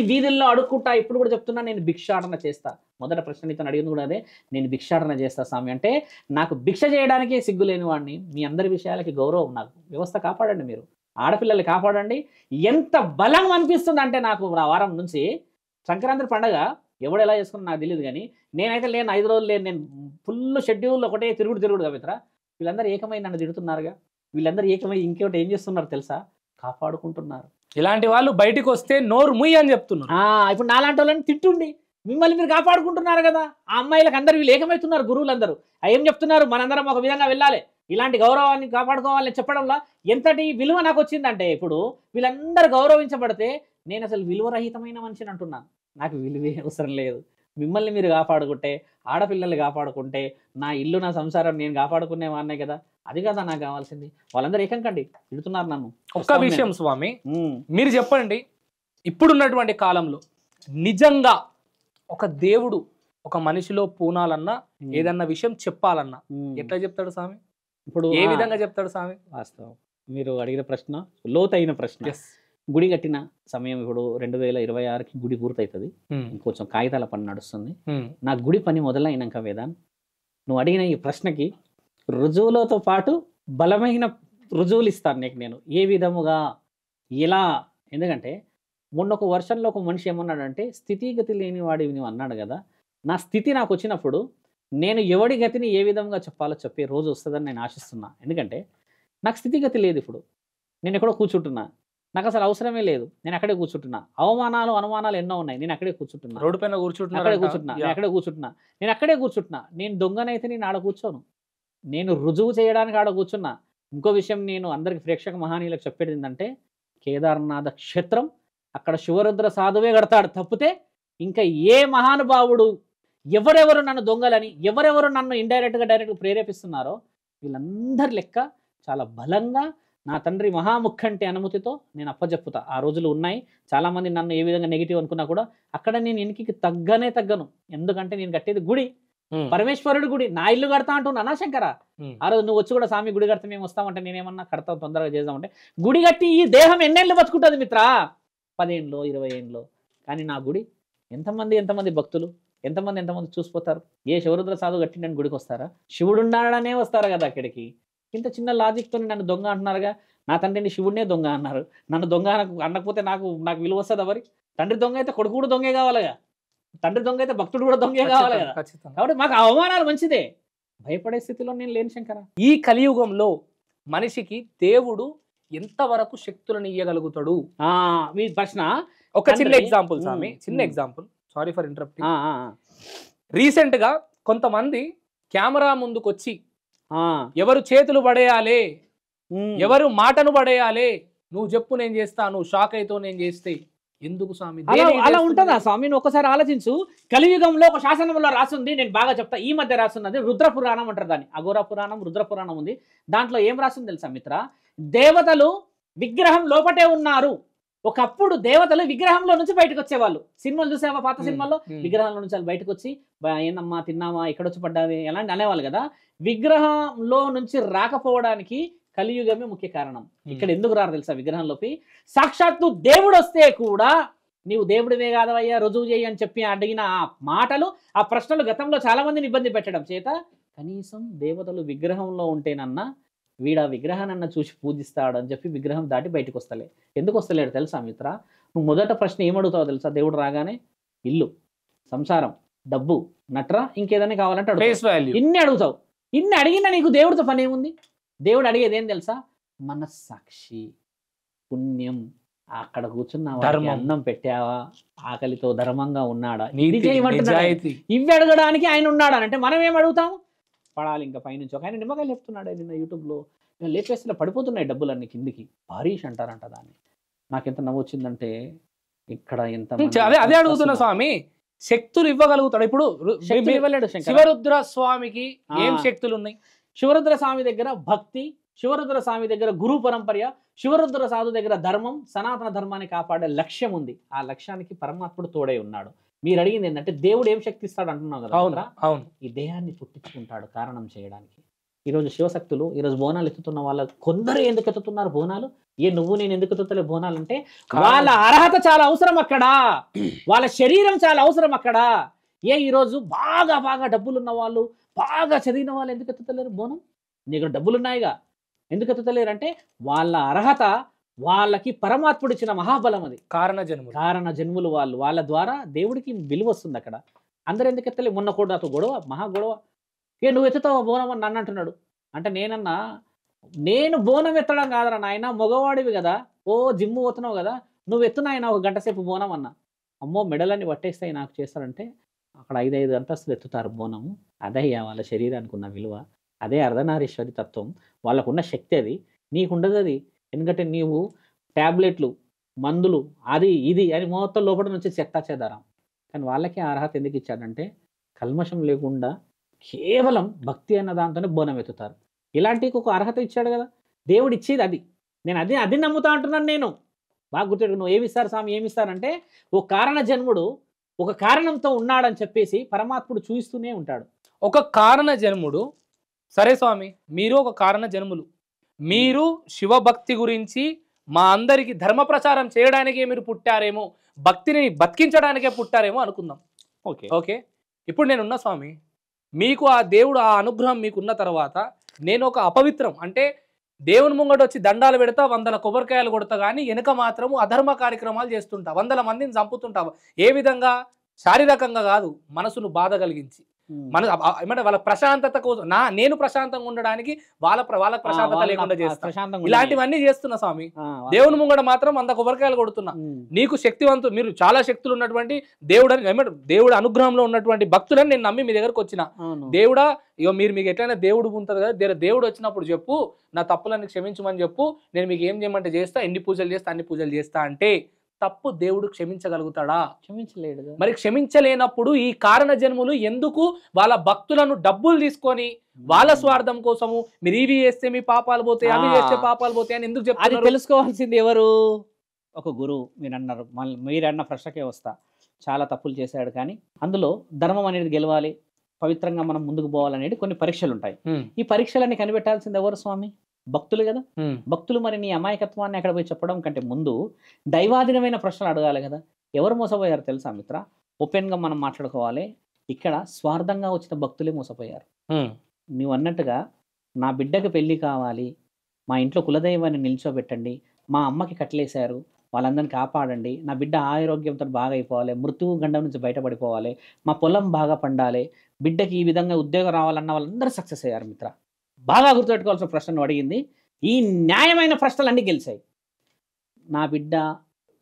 వీధుల్లో అడుక్కుంటా. ఇప్పుడు కూడా చెప్తున్నా, నేను భిక్షాటన చేస్తా. మొదట ప్రశ్న నీతో అడిగింది కూడా అదే, నేను భిక్షాటన చేస్తా స్వామి. అంటే నాకు భిక్ష చేయడానికే సిగ్గు లేని వాడిని. మీ అందరి విషయాలకి గౌరవం. నాకు వ్యవస్థ కాపాడండి, మీరు ఆడపిల్లల్ని కాపాడండి. ఎంత బలం అనిపిస్తుంది అంటే నాకు ఆ వారం నుంచి సంక్రాంతి పండగ ఎవడు ఎలా చేసుకున్నా నాకు తెలియదు, కానీ నేనైతే లేను 5 రోజులు లేను. నేను ఫుల్ షెడ్యూల్ ఒకటే తిరుగుడు మిత్ర. వీళ్ళందరూ ఏకమై నన్ను తిడుతున్నారుగా. వీళ్ళందరూ ఏకమై ఇంకోటి ఏం చేస్తున్నారు తెలుసా? కాపాడుకుంటున్నారు. ఇలాంటి వాళ్ళు బయటికి వస్తే నోరు ముయ్యి అని చెప్తున్నారు. ఇప్పుడు నాలాంటి వాళ్ళని తిట్టుండి మిమ్మల్ని మీరు కాపాడుకుంటున్నారు కదా. ఆ అమ్మాయిలకు అందరూ వీళ్ళు ఏకమవుతున్నారు. గురువులందరూ ఏం చెప్తున్నారు? మనందరం ఒక విధంగా వెళ్ళాలి, ఇలాంటి గౌరవాన్ని కాపాడుకోవాలని చెప్పడంలో ఎంతటి విలువ నాకు వచ్చిందంటే, ఇప్పుడు వీళ్ళందరూ గౌరవించబడితే నేను అసలు విలువరహితమైన మనిషిని అంటున్నాను. నాకు విలువే అవసరం లేదు. మిమ్మల్ని మీరు కాపాడుకుంటే, ఆడపిల్లల్ని కాపాడుకుంటే, నా ఇల్లు నా సంసారం నేను కాపాడుకునే వాడినే కదా. అది కదా నాకు కావాల్సింది. వాళ్ళందరూ ఏకంకండి తిడుతున్నారు నన్ను. ఒక్క విషయం స్వామి, మీరు చెప్పండి, ఇప్పుడున్నటువంటి కాలంలో నిజంగా ఒక దేవుడు ఒక మనిషిలో పూనాలన్నా ఏదన్నా విషయం చెప్పాలన్నా ఎట్లా చెప్తాడు స్వామి? ఇప్పుడు ఏ విధంగా చెప్తాడు స్వామి? వాస్తవం మీరు అడిగిన ప్రశ్న లోతైన ప్రశ్న. గుడి కట్టిన సమయం ఇప్పుడు 2026కి గుడి పూర్తవుతుంది. ఇంకొంచెం కాగితాల పని నడుస్తుంది. నా గుడి పని మొదలైనాక వేదాంత్, నువ్వు అడిగిన ఈ ప్రశ్నకి రుజువులతో పాటు బలమైన రుజువులు ఇస్తాను నీకు. నేను ఏ విధముగా ఎలా, ఎందుకంటే మొన్న ఒక వర్షంలో ఒక మనిషి ఏమన్నాడంటే, స్థితిగతి లేని వాడివి నువ్వు అన్నాడు కదా. నా స్థితి నాకు వచ్చినప్పుడు నేను ఎవడి గతిని ఏ విధంగా చెప్పాలో చెప్పే రోజు వస్తుందని నేను ఆశిస్తున్నా. ఎందుకంటే నాకు స్థితిగతి లేదు. ఇప్పుడు నేను ఎక్కడో కూర్చుంటున్నా, నాకు అసలు అవసరమే లేదు, నేను అక్కడే కూర్చుంటున్నా. అవమానాలు అనుమానాలు ఎన్నో ఉన్నాయి, నేను అక్కడే కూర్చుంటున్నా. రోడ్డు పైన అక్కడే కూర్చుంటున్నా. నేను దొంగనైతే నేను ఆడ కూర్చోను, నేను రుజువు చేయడానికి ఆడ కూర్చున్నా. ఇంకో విషయం నేను అందరికి ప్రేక్షక మహానీయులకు చెప్పేది ఏంటంటే, కేదార్నాథ క్షేత్రం అక్కడ శివరుద్ర సాధువే కడతాడు తప్పితే ఇంకా ఏ మహానుభావుడు ఎవరెవరు నన్ను దొంగలని, ఎవరెవరు నన్ను ఇండైరెక్ట్గా డైరెక్ట్గా ప్రేరేపిస్తున్నారో వీళ్ళందరి లెక్క చాలా బలంగా నా తండ్రి మహాముఖంటి అనుమతితో నేను అప్పచెప్పుతా. ఆ రోజులు ఉన్నాయి. చాలామంది నన్ను ఏ విధంగా నెగిటివ్ అనుకున్నా కూడా అక్కడ నేను ఎన్నికి తగ్గను. ఎందుకంటే నేను కట్టేది గుడి, పరమేశ్వరుడి గుడి. నా ఇల్లు కడతా అంటున్నా నా శంకర. ఆ రోజు నువ్వు వచ్చి కూడా స్వామి గుడి కడితే మేము వస్తామంటే నేనేమన్నా కడతాం, తొందరగా చేద్దామంటే గుడి కట్టి ఈ దేహం ఎన్నేళ్ళు బతుకుంటుంది మిత్ర? 10 ఏళ్ళు 20 ఏళ్ళు. కానీ నా గుడి ఎంతమంది భక్తులు ఎంతమంది చూసిపోతారు. ఏ శివరుద్ర సాధు కట్టిండని గుడికి వస్తారా? శివుడు ఉన్నాడనే వస్తారా కదా అక్కడికి. ఇంత చిన్న లాజిక్తో నన్ను దొంగ అంటున్నారుగా. నా తండ్రిని శివుడినే దొంగ అన్నారు. నన్ను దొంగ అనకపోతే నాకు విలువ వస్తుంది. ఎవరి తండ్రి దొంగ అయితే కొడుకు కూడా దొంగే కావాలిగా, తండ్రి దొంగ అయితే భక్తుడు కూడా దొంగే కావాలి కదా. కాబట్టి మాకు అవమానాలు మంచిదే, భయపడే స్థితిలో నేను లేని శంకర. ఈ కలియుగంలో మనిషికి దేవుడు ఎంతవరకు శక్తులను ఇయ్యగలుగుతాడు? మీ ప్రశ్న ఒక చిన్న ఎగ్జాంపుల్ స్వామి, చిన్న example, sorry for interrupting. Recent గా కొంతమంది కెమెరా ముందుకు వచ్చి ఎవరు చేతులు పడేయాలి, ఎవరు మాటను పడేయాలి, నువ్వు చెప్పు నేను చేస్తా, నువ్వు షాక్ అయితో నేను చేస్తే ఎందుకు స్వామి అలా దేనికి అలా ఉంటుందా చేస్తున్నారు? స్వామి? నువ్వు ఒకసారి ఆలోచించు. కలియుగంలో ఒక శాసనంలో రాసింది, నేను బాగా చెప్తా. ఈ మధ్య రాస్తున్నది రుద్ర పురాణం అంటారు దాన్ని. అఘోర పురాణం, రుద్ర పురాణం ఉంది. దాంట్లో ఏం రాసింది తెలుసా మిత్ర? దేవతలు విగ్రహం లోపటే ఉన్నారు. ఒకప్పుడు దేవతలు విగ్రహంలో నుంచి బయటకు వచ్చేవాళ్ళు. సినిమాలు చూసావా? పాత సినిమాల్లో విగ్రహంలో నుంచి వాళ్ళు బయటకు వచ్చి ఏందమ్మా తిన్నావా, ఎక్కడొచ్చి పడ్డావి ఎలాంటి అనేవాళ్ళు కదా. విగ్రహంలో నుంచి రాకపోవడానికి కలియుగమే ముఖ్య కారణం. ఇక్కడ ఎందుకు రారు తెలుసా? విగ్రహంలోకి సాక్షాత్తు దేవుడు వస్తే కూడా నీవు దేవుడివే కాదవయ్యా రుజువు చేయి అని చెప్పి అడిగిన ఆ మాటలు, ఆ ప్రశ్నలు గతంలో చాలా మందిని ఇబ్బంది పెట్టడం చేత కనీసం దేవతలు విగ్రహంలో ఉంటేనన్నా వీడు ఆ విగ్రహానన్నా చూసి పూజిస్తాడు అని చెప్పి విగ్రహం దాటి బయటకు వస్తలే. ఎందుకు వస్తలేడు తెలుసా మిత్ర? నువ్వు మొదట ప్రశ్న ఏమడుగుతావు తెలుసా? దేవుడు రాగానే ఇల్లు, సంసారం, డబ్బు, నట్రా, ఇంకేదైనా కావాలంటే అడుగుతావు. ఫేస్ వాల్యూ ఇన్ని అడుగుతావు. ఇన్ని అడిగినా నీకు దేవుడితో పని ఏముంది? దేవుడు అడిగేది ఏం తెలుసా? మనస్సాక్షి, పుణ్యం. అక్కడ కూర్చున్న ధర్మం. అన్నం పెట్టావా, ఆకలితో ధర్మంగా ఉన్నాడా, ఇది నీతి, చేయమంటున్నాడు. నిజాయితీ. ఇవి అడగడానికి ఆయన ఉన్నాడు అంటే మనం ఏం అడుగుతాము? పడాలి ఇంకా పైనుంచి. ఒక ఆయన నిమ్మకాయలు చెప్తున్నాడు నిన్న యూట్యూబ్లో. లేపేస్తే పడిపోతున్నాయి డబ్బులన్నీ కిందికి. భారీష్ అంటారంట దాన్ని. నాకెంత నవ్వు వచ్చిందంటే ఇక్కడ ఎంత అదే అదే అడుగుతున్నా స్వామి. శక్తులు ఇవ్వగలుగుతాడు. ఇప్పుడు శక్తులు ఇవ్వలేడు శంకర. శివరుద్ర స్వామికి ఏం ఆ. శక్తులు ఉన్నాయి? శివరుద్ర స్వామి దగ్గర భక్తి, శివరుద్ర స్వామి దగ్గర గురు పరంపర, శివరుద్ర సాధు దగ్గర ధర్మం, సనాతన ధర్మాన్ని కాపాడే లక్ష్యం ఉంది. ఆ లక్ష్యానికి పరమాత్ముడు తోడై ఉన్నాడు. మీరు అడిగింది ఏంటంటే దేవుడు ఏం శక్తి ఇస్తాడు అంటున్నావు కదా. అవును అవును. ఈ దేహాన్ని పుట్టించుకుంటాడు కారణం చేయడానికి. ఈరోజు శివశక్తులు ఈరోజు బోనాలు ఎత్తుతున్న వాళ్ళ కొందరు ఎందుకు ఎత్తుతున్నారు బోనాలు? నువ్వు నేను ఎందుకు ఎత్తుతలే బోనాలు అంటే వాళ్ళ అర్హత చాలా అవసరం అక్కడ, వాళ్ళ శరీరం చాలా అవసరం అక్కడ. ఈరోజు బాగా బాగా డబ్బులు ఉన్న వాళ్ళు, బాగా చదివిన వాళ్ళు ఎందుకు ఎత్తుతలేరు బోనం? నీకు డబ్బులు ఉన్నాయిగా, ఎందుకు ఎత్తుతలేరు అంటే వాళ్ళ అర్హత, వాళ్ళకి పరమాత్ముడు ఇచ్చిన మహాబలం అది. కారణ జన్ములు వాళ్ళు. వాళ్ళ ద్వారా దేవుడికి విలువ వస్తుంది అక్కడ. అందరు ఎందుకు ఎత్తలే? మొన్న కూడా నాతో గొడవ, మహా గొడవ. నువ్వు ఎత్తుతావా బోనం అని నన్ను అంటున్నాడు. అంటే నేను బోనం ఎత్తడం కాదరా నాయన, మగవాడివి కదా, జిమ్ము పోతున్నావు కదా, నువ్వు ఎత్తునాయన ఒక గంట సేపు బోనం అన్నా. అమ్మో మెడలన్నీ పట్టేస్తాయి నాకు చేస్తారంటే అక్కడ 5 అంతస్తులు ఎత్తుతారు బోనము. అదే వాళ్ళ శరీరానికి ఉన్న విలువ, అదే అర్ధనారీశ్వరి తత్వం, వాళ్ళకున్న శక్తి. అది నీకుండదు అది. ఎందుకంటే నీవు ట్యాబ్లెట్లు, మందులు, అది ఇది అని మొత్తం లోపల నుంచి చెత్త చేదారం. కానీ వాళ్ళకి అర్హత ఎందుకు ఇచ్చాడంటే కల్మషం లేకుండా కేవలం భక్తి అన్న దాంతోనే బోనం ఎత్తుతారు. ఇలాంటికి ఒక అర్హత ఇచ్చాడు కదా దేవుడు, ఇచ్చేది అది. నేను అది నమ్ముతా అంటున్నాను. నేను బాగా గుర్తు. నువ్వు ఏమిస్తారు స్వామి, ఏమిస్తారంటే ఓ కారణ జన్ముడు ఒక కారణంతో ఉన్నాడని చెప్పేసి పరమాత్ముడు చూపిస్తూనే ఉంటాడు. ఒక కారణ జన్ముడు. సరే స్వామి, మీరు ఒక కారణ జన్ములు. మీరు శివభక్తి గురించి మా అందరికి ధర్మ ప్రచారం చేయడానికే మీరు పుట్టారేమో, భక్తిని బతికించడానికే పుట్టారేమో అనుకుందాం. ఓకే ఇప్పుడు నేనున్న స్వామి, మీకు ఆ దేవుడు ఆ అనుగ్రహం మీకున్న తర్వాత నేను ఒక అపవిత్రం అంటే దేవుని ముంగట వచ్చి దండాలు పెడతా, 100 కొబ్బరికాయలు కొడతా, కానీ వెనక మాత్రము అధర్మ కార్యక్రమాలు చేస్తుంటా, 100 మందిని చంపుతుంటా. ఏ విధంగా? శారీరకంగా కాదు, మనసును బాధ కలిగించి, ఏమంటే వాళ్ళ ప్రశాంతత కోసం, నేను ప్రశాంతంగా ఉండడానికి వాళ్ళకి ప్రశాంతత లేకుండా చేస్తాను. ఇలాంటివన్నీ చేస్తున్నా స్వామి. దేవుని ముంగడ మాత్రం 100 కొబ్బరికాయలు కొడుతున్నా. నీకు శక్తివంతు, మీరు చాలా శక్తులు ఉన్నటువంటి దేవుడు అనుగ్రహంలో ఉన్నటువంటి భక్తులని నేను నమ్మి మీ దగ్గరకు వచ్చిన. దేవుడా, ఇగో మీకు ఎట్లయినా దేవుడు ఉంటుంది కదా, దేవుడు వచ్చినప్పుడు చెప్పు, నా తప్పులన్నీ క్షమించమని చెప్పు, నేను మీకు ఏం చేయమంటే చేస్తా, ఎన్ని పూజలు చేస్తా అన్ని పూజలు చేస్తా అంటే తప్పు దేవుడు క్షమించగలుగుతాడా? క్షమించలేడు. మరి క్షమించలేనప్పుడు ఈ కారణ జన్ములు ఎందుకు వాళ్ళ భక్తులను డబ్బులు తీసుకొని వాళ్ళ స్వార్థం కోసము, మీరు ఇవి చేస్తే మీ పాపాలు పోతాయి, అవి చేస్తే పాపాలు పోతాయి అని ఎందుకు చెప్తారు? అది తెలుసుకోవాల్సింది ఎవరు? ఒక గురువు. మీరన్న ప్రశ్నకే వస్తా. చాలా తప్పులు చేశాడు, కానీ అందులో ధర్మం అనేది గెలవాలి, పవిత్రంగా మనం ముందుకు పోవాలనేది కొన్ని పరీక్షలు ఉంటాయి. ఈ పరీక్షలన్నీ కనిపెట్టాల్సింది ఎవరు స్వామి? భక్తులు కదా. భక్తులు మరి నీ అమాయకత్వాన్ని అక్కడ పోయి చెప్పడం కంటే ముందు దైవాధీనమైన ప్రశ్నలు అడగాలి కదా. ఎవరు మోసపోయారు తెలుసా మిత్ర? ఓపెన్గా మనం మాట్లాడుకోవాలి. ఇక్కడ స్వార్థంగా వచ్చిన భక్తులే మోసపోయారు. నువ్వు అన్నట్టుగా నా బిడ్డకు పెళ్లి కావాలి, మా ఇంట్లో కులదైవాన్ని నిల్చోబెట్టండి, మా అమ్మకి కట్లేశారు, వాళ్ళందరినీ కాపాడండి, నా బిడ్డ ఆరోగ్యంతో బాగా అయిపోవాలి, మృత్యువు గండం నుంచి బయటపడిపోవాలి, మా పొలం బాగా పండాలి, బిడ్డకి ఈ విధంగా ఉద్యోగం రావాలన్న వాళ్ళందరూ సక్సెస్ అయ్యారు మిత్ర. బాగా గుర్తుపెట్టుకోవాల్సిన ప్రశ్నను అడిగింది. ఈ న్యాయమైన ప్రశ్నలు అన్నీ గెలిచాయి. నా బిడ్డ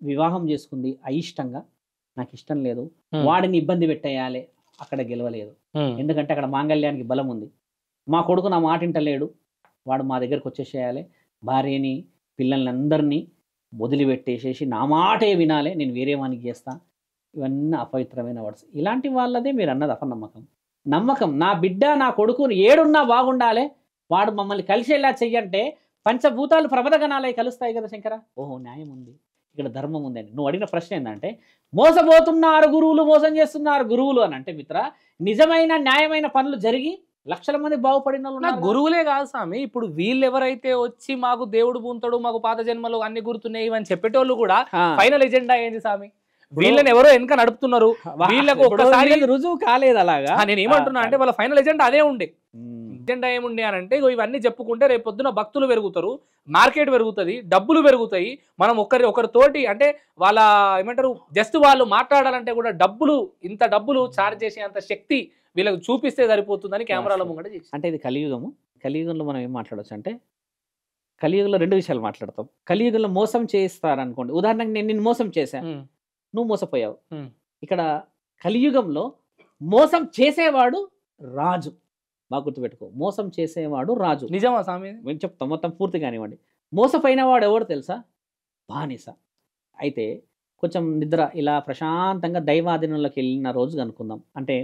వివాహం చేసుకుంది అయిష్టంగా, నాకు ఇష్టం లేదు, వాడిని ఇబ్బంది పెట్టేయాలి, అక్కడ గెలవలేదు. ఎందుకంటే అక్కడ మాంగళ్యానికి బలం ఉంది. మా కొడుకు నా మాట ఇంటలేడు, వాడు మా దగ్గరకు వచ్చేసేయాలి, భార్యని పిల్లల్ని అందరినీ వదిలిపెట్టేసేసి నా మాటే వినాలే, నేను వేరే వానికి చేస్తా, ఇవన్నీ అపవిత్రమైన వర్డ్స్. ఇలాంటి వాళ్ళదే మీరు అన్నది అపనమ్మకం. నమ్మకం, నా బిడ్డ నా కొడుకుని ఏడున్నా బాగుండాలి, వాడు మమ్మల్ని కలిసేలా చెయ్యంటే పంచభూతాలు ప్రబదగణాలై కలుస్తాయి కదా శంకర. ఓహో, న్యాయం ఉంది ఇక్కడ, ధర్మం ఉందని. నువ్వు అడిగిన ప్రశ్న ఏంటంటే మోసపోతున్నారు గురువులు, మోసం చేస్తున్నారు గురువులు అని అంటే మిత్ర, నిజమైన న్యాయమైన పనులు జరిగి లక్షల మంది బాగుపడిన వాళ్ళు నా ఉన్నారు. గురువులే కాదు స్వామి, ఇప్పుడు వీళ్ళు ఎవరైతే వచ్చి మాకు దేవుడు పూంతాడు, మాకు పాత జన్మలు అన్ని గుర్తున్నాయి అని చెప్పేటోళ్ళు కూడా ఫైనల్ ఎజెండా ఏంది స్వామి? వీళ్ళని ఎవరో వెనక నడుపుతున్నారు, వీళ్ళకు ఒక్కసారి రుజువు కాలేదు అలాగా. నేను ఏమంటున్నా అంటే వాళ్ళ ఫైనల్ ఎజెండా అదే ఉండే. ఎజెండా ఏముండే అని అంటే ఇవన్నీ చెప్పుకుంటే రేపు పొద్దున భక్తులు పెరుగుతారు, మార్కెట్ పెరుగుతుంది, డబ్బులు పెరుగుతాయి. మనం ఒకరితోటి అంటే వాళ్ళ ఏమంటారు, జస్ట్ వాళ్ళు మాట్లాడాలంటే కూడా డబ్బులు, ఇంత డబ్బులు ఛార్జ్ చేసే అంత శక్తి వీళ్ళకి చూపిస్తే సరిపోతుందని కెమెరాల ముంగట చేసి. అంటే ఇది కలియుగము. కలియుగంలో మనం ఏం మాట్లాడవచ్చు అంటే, కలియుగంలో 2 విషయాలు మాట్లాడతాం. కలియుగంలో మోసం చేస్తారనుకోండి, ఉదాహరణకు నేను నిన్ను మోసం చేశా, నువ్వు మోసపోయావు. ఇక్కడ కలియుగంలో మోసం చేసేవాడు రాజు. బాగా గుర్తుపెట్టుకో, మోసం చేసేవాడు రాజు. నిజమా స్వామి? నేను చెప్తాం మొత్తం పూర్తి కానివ్వండి. మోసపోయిన వాడు ఎవడు తెలుసా? బానిస. అయితే కొంచెం నిద్ర ఇలా ప్రశాంతంగా దైవాధీనంలోకి వెళ్ళిన రోజు అనుకుందాం. అంటే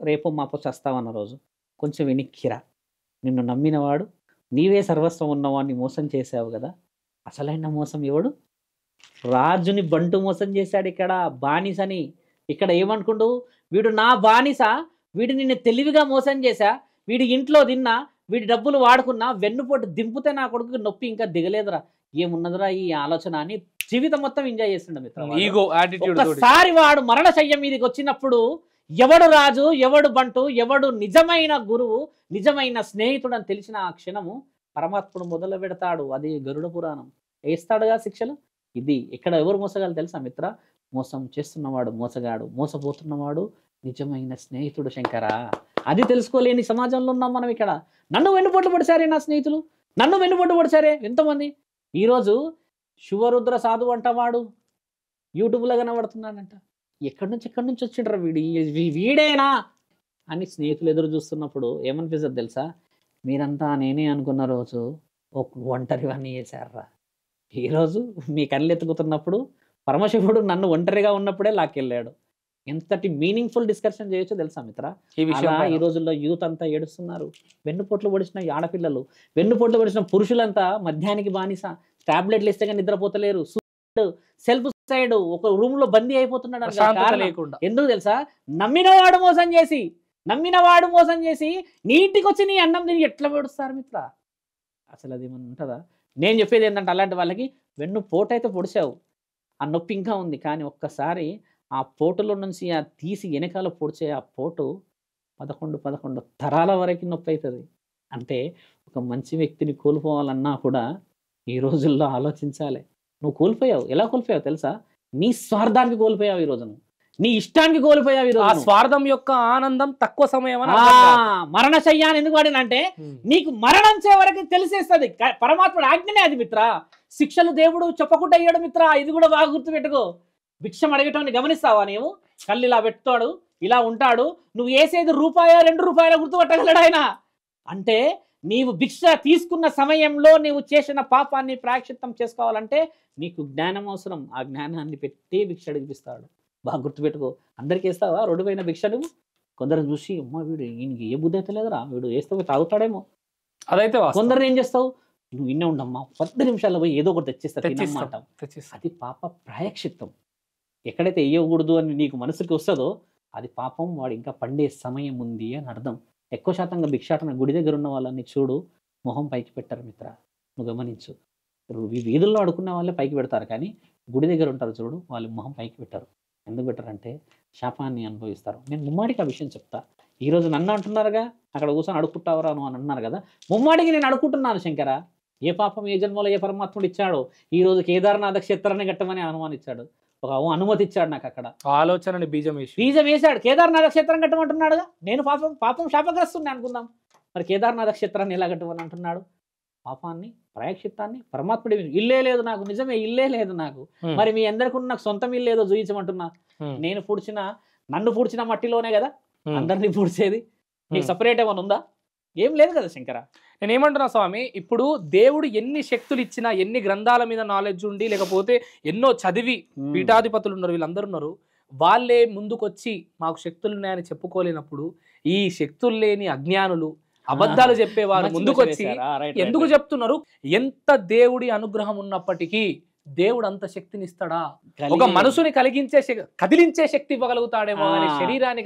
రేపు మాపో చస్తావన్న రోజు కొంచెం వెనక్కిరా. నిన్ను నమ్మినవాడు, నీవే సర్వస్వం ఉన్నవాడిని మోసం చేసావు కదా. అసలైన మోసం ఎవడు? రాజుని బంటు మోసం చేశాడు ఇక్కడ, బానిసని. ఇక్కడ ఏమనుకుంటూ, వీడు నా బానిస, వీడు నిన్ను తెలివిగా మోసం చేశా, వీడి ఇంట్లో తిన్నా, వీడి డబ్బులు వాడుకున్నా, వెన్నుపోటు దింపితే నా కొడుకు నొప్పి ఇంకా దిగలేదురా, ఏమున్నదిరా ఈ ఆలోచన అని జీవితం మొత్తం ఎంజాయ్ చేస్తుండ మిత్రం. Ego attitude. ఒకసారి వాడు మరణ శయ్య మీదకి వచ్చినప్పుడు ఎవడు రాజు, ఎవడు బంటు, ఎవడు నిజమైన గురువు, నిజమైన స్నేహితుడు అని తెలిసిన ఆ క్షణము పరమాత్ముడు మొదలు పెడతాడు. అది గరుడ పురాణం వేస్తాడుగా శిక్షలు. ఇది ఇక్కడ ఎవరు మోసగాలు తెలుసా మిత్ర? మోసం చేస్తున్నవాడు మోసగాడు, మోసపోతున్నవాడు నిజమైన స్నేహితుడు శంకర. అది తెలుసుకోలేని సమాజంలో ఉన్నాం మనం ఇక్కడ. నన్ను వెన్నుపోట్లు పడిసారే నా స్నేహితులు, నన్ను వెన్నుపోట్లు పడిసారే ఎంతమంది. ఈరోజు శివరుద్ర సాధు అంటవాడు యూట్యూబ్లో కనబడుతున్నాడంట. ఎక్కడి నుంచి వచ్చిండ్రా వీడేనా అని స్నేహితులు ఎదురు చూస్తున్నప్పుడు ఏమనిపిస్తుంది తెలుసా? మీరంతా నేనే అనుకున్న రోజు ఒంటరివన్నీ చేశారా. ఈరోజు మీ కళ్ళు ఎత్తుకుతున్నప్పుడు పరమశివుడు నన్ను ఒంటరిగా ఉన్నప్పుడే లాక్కెళ్ళాడు. ఎంతటి మీనింగ్ఫుల్ డిస్కషన్ చేయొచ్చో తెలుసా మిత్ర? ఈ రోజుల్లో యూత్ అంతా ఏడుస్తున్నారు. వెన్నుపోట్లు పొడిచిన ఆడపిల్లలు, వెన్నుపోట్లు పొడిచిన పురుషులంతా మద్యానికి బానిస, టాబ్లెట్లు ఇస్తే నిద్రపోతలేరు, సెల్ఫ్ సైడ్ ఒక రూమ్ లో బందీ అయిపోతున్నాడు. ఎందుకు తెలుసా? నమ్మినవాడు మోసం చేసి నీటికి వచ్చి నీ అన్నం తిని ఎట్లా పెడుస్తారు మిత్ర? అసలు అది ఏమన్నా ఉంటుందా? నేను చెప్పేది ఏంటంటే, అలాంటి వాళ్ళకి వెన్ను పోటు అయితే పొడిచావు, ఆ నొప్పి ఇంకా ఉంది, కానీ ఒక్కసారి ఆ పోటులో నుంచి ఆ తీసి వెనకాల పొడిచే ఆ పోటు 11 తరాల వరకు నొప్పి అవుతుంది. అంటే ఒక మంచి వ్యక్తిని కోల్పోవాలన్నా కూడా ఈ రోజుల్లో ఆలోచించాలి. నువ్వు కోల్పోయావు. ఎలా కోల్పోయావు తెలుసా? నీ స్వార్థానికి కోల్పోయావు ఈ రోజు, నువ్వు నీ ఇష్టానికి కోల్పోయావు ఈ రోజు. ఆ స్వార్థం యొక్క ఆనందం తక్కువ సమయం. మరణ శయ్యాన్ని ఎందుకు వాడినంటే, నీకు మరణించే వరకు తెలిసేస్తుంది. పరమాత్ముడు ఆజ్ఞనే అది మిత్ర. శిక్షలు దేవుడు చెప్పకుండా అయ్యాడు మిత్ర. ఇది కూడా బాగా గుర్తుపెట్టుకో. భిక్షం అడగటాన్ని గమనిస్తావా? నీవు కళ్ళు ఇలా పెడతాడు, ఇలా ఉంటాడు, నువ్వు వేసేది ₹2 గుర్తుపట్టగలడు ఆయన. అంటే నీవు భిక్ష తీసుకున్న సమయంలో నీవు చేసిన పాపాన్ని ప్రాయశ్చిత్తం చేసుకోవాలంటే నీకు జ్ఞానం అవసరం. ఆ జ్ఞానాన్ని పెట్టి భిక్ష అడిగిపిస్తాడు. బాగా గుర్తుపెట్టుకో. అందరికి వేస్తావా రోడ్డు పైన భిక్ష? నువ్వు కొందరు చూసి, అమ్మ వీడు ఈయనకి ఏ బుద్ధి అయితే లేదురా, వీడు వేస్తే తాగుతాడేమో, అదైతే. కొందరు ఏం చేస్తావు, నువ్వు ఇన్నే ఉండమ్మా, 10 నిమిషాల్లో పోయి ఏదో ఒకటి తెచ్చిస్తా. అది పాప ప్రాయశ్చిత్తం. ఎక్కడైతే వేయకూడదు అని నీకు మనసుకి వస్తుందో అది పాపం, వాడు ఇంకా పండే సమయం ఉంది అని అర్థం. ఎక్కువ శాతంగా భిక్షాటన గుడి దగ్గర ఉన్న వాళ్ళని చూడు, మొహం పైకి పెట్టారు మిత్ర. నువ్వు గమనించు. వీధుల్లో అడుకున్న వాళ్ళే పైకి పెడతారు, కానీ గుడి దగ్గర ఉంటారు చూడు, వాళ్ళు మొహం పైకి పెట్టారు. ఎందుకు పెట్టారంటే శాపాన్ని అనుభవిస్తారు. నేను ముమ్మాడికి ఆ విషయం చెప్తా. ఈరోజు నన్ను అంటున్నారుగా, అక్కడ కూర్చొని అడుక్కుంటావరా నువ్వు అని అన్నారు కదా. ముమ్మాడికి నేను అడుక్కుంటున్నాను శంకర. ఏ పాపం ఏ జన్మలో ఏ పరమాత్ముడు ఇచ్చాడో ఈరోజు కేదార్నాథ క్షేత్రాన్ని కట్టమని అనుమానించాడు, ఒక అనుమతి ఇచ్చాడు నాకు. అక్కడ ఆలోచనని బీజం వేశాడు. కేదార్నాథ క్షేత్రం కట్టమంటున్నాడుగా. నేను పాపం శాపగ్రస్తుని అనుకుందాం, మరి కేదార్నాథ క్షేత్రాన్ని ఎలా కట్టమని అంటున్నాడు? పాపాన్ని ప్రాయశ్చిత్తాన్ని పరమాత్ముడి ఇల్లే లేదు నాకు, నిజమే ఇల్లే లేదు నాకు. మరి మీ అందరికీ నాకు సొంతం ఇల్లు ఏదో చూయించమంటున్నా. నన్ను పూడ్చిన మట్టిలోనే కదా అందరినీ పూడ్చేది. నీకు సపరేట్ ఏమైనా ఉందా? ఏం లేదు కదా శంకర. నేను ఏమంటున్నా స్వామి, ఇప్పుడు దేవుడు ఎన్ని శక్తులు ఇచ్చినా, ఎన్ని గ్రంథాల మీద నాలెడ్జ్ ఉండి, లేకపోతే ఎన్నో చదివి పీఠాధిపతులు ఉన్నారు, వీళ్ళందరూ ఉన్నారు, వాళ్ళే ముందుకొచ్చి మాకు శక్తులు ఉన్నాయని చెప్పుకోలేనప్పుడు ఈ శక్తులు లేని అజ్ఞానులు, అబద్ధాలు చెప్పేవారు ముందుకొచ్చి ఎందుకు చెప్తున్నారు? ఎంత దేవుడి అనుగ్రహం ఉన్నప్పటికీ దేవుడు అంత శక్తిని ఇస్తాడా? ఒక మనసుని కదిలించే శక్తి ఇవ్వగలుగుతాడేమో కానీ శరీరాన్ని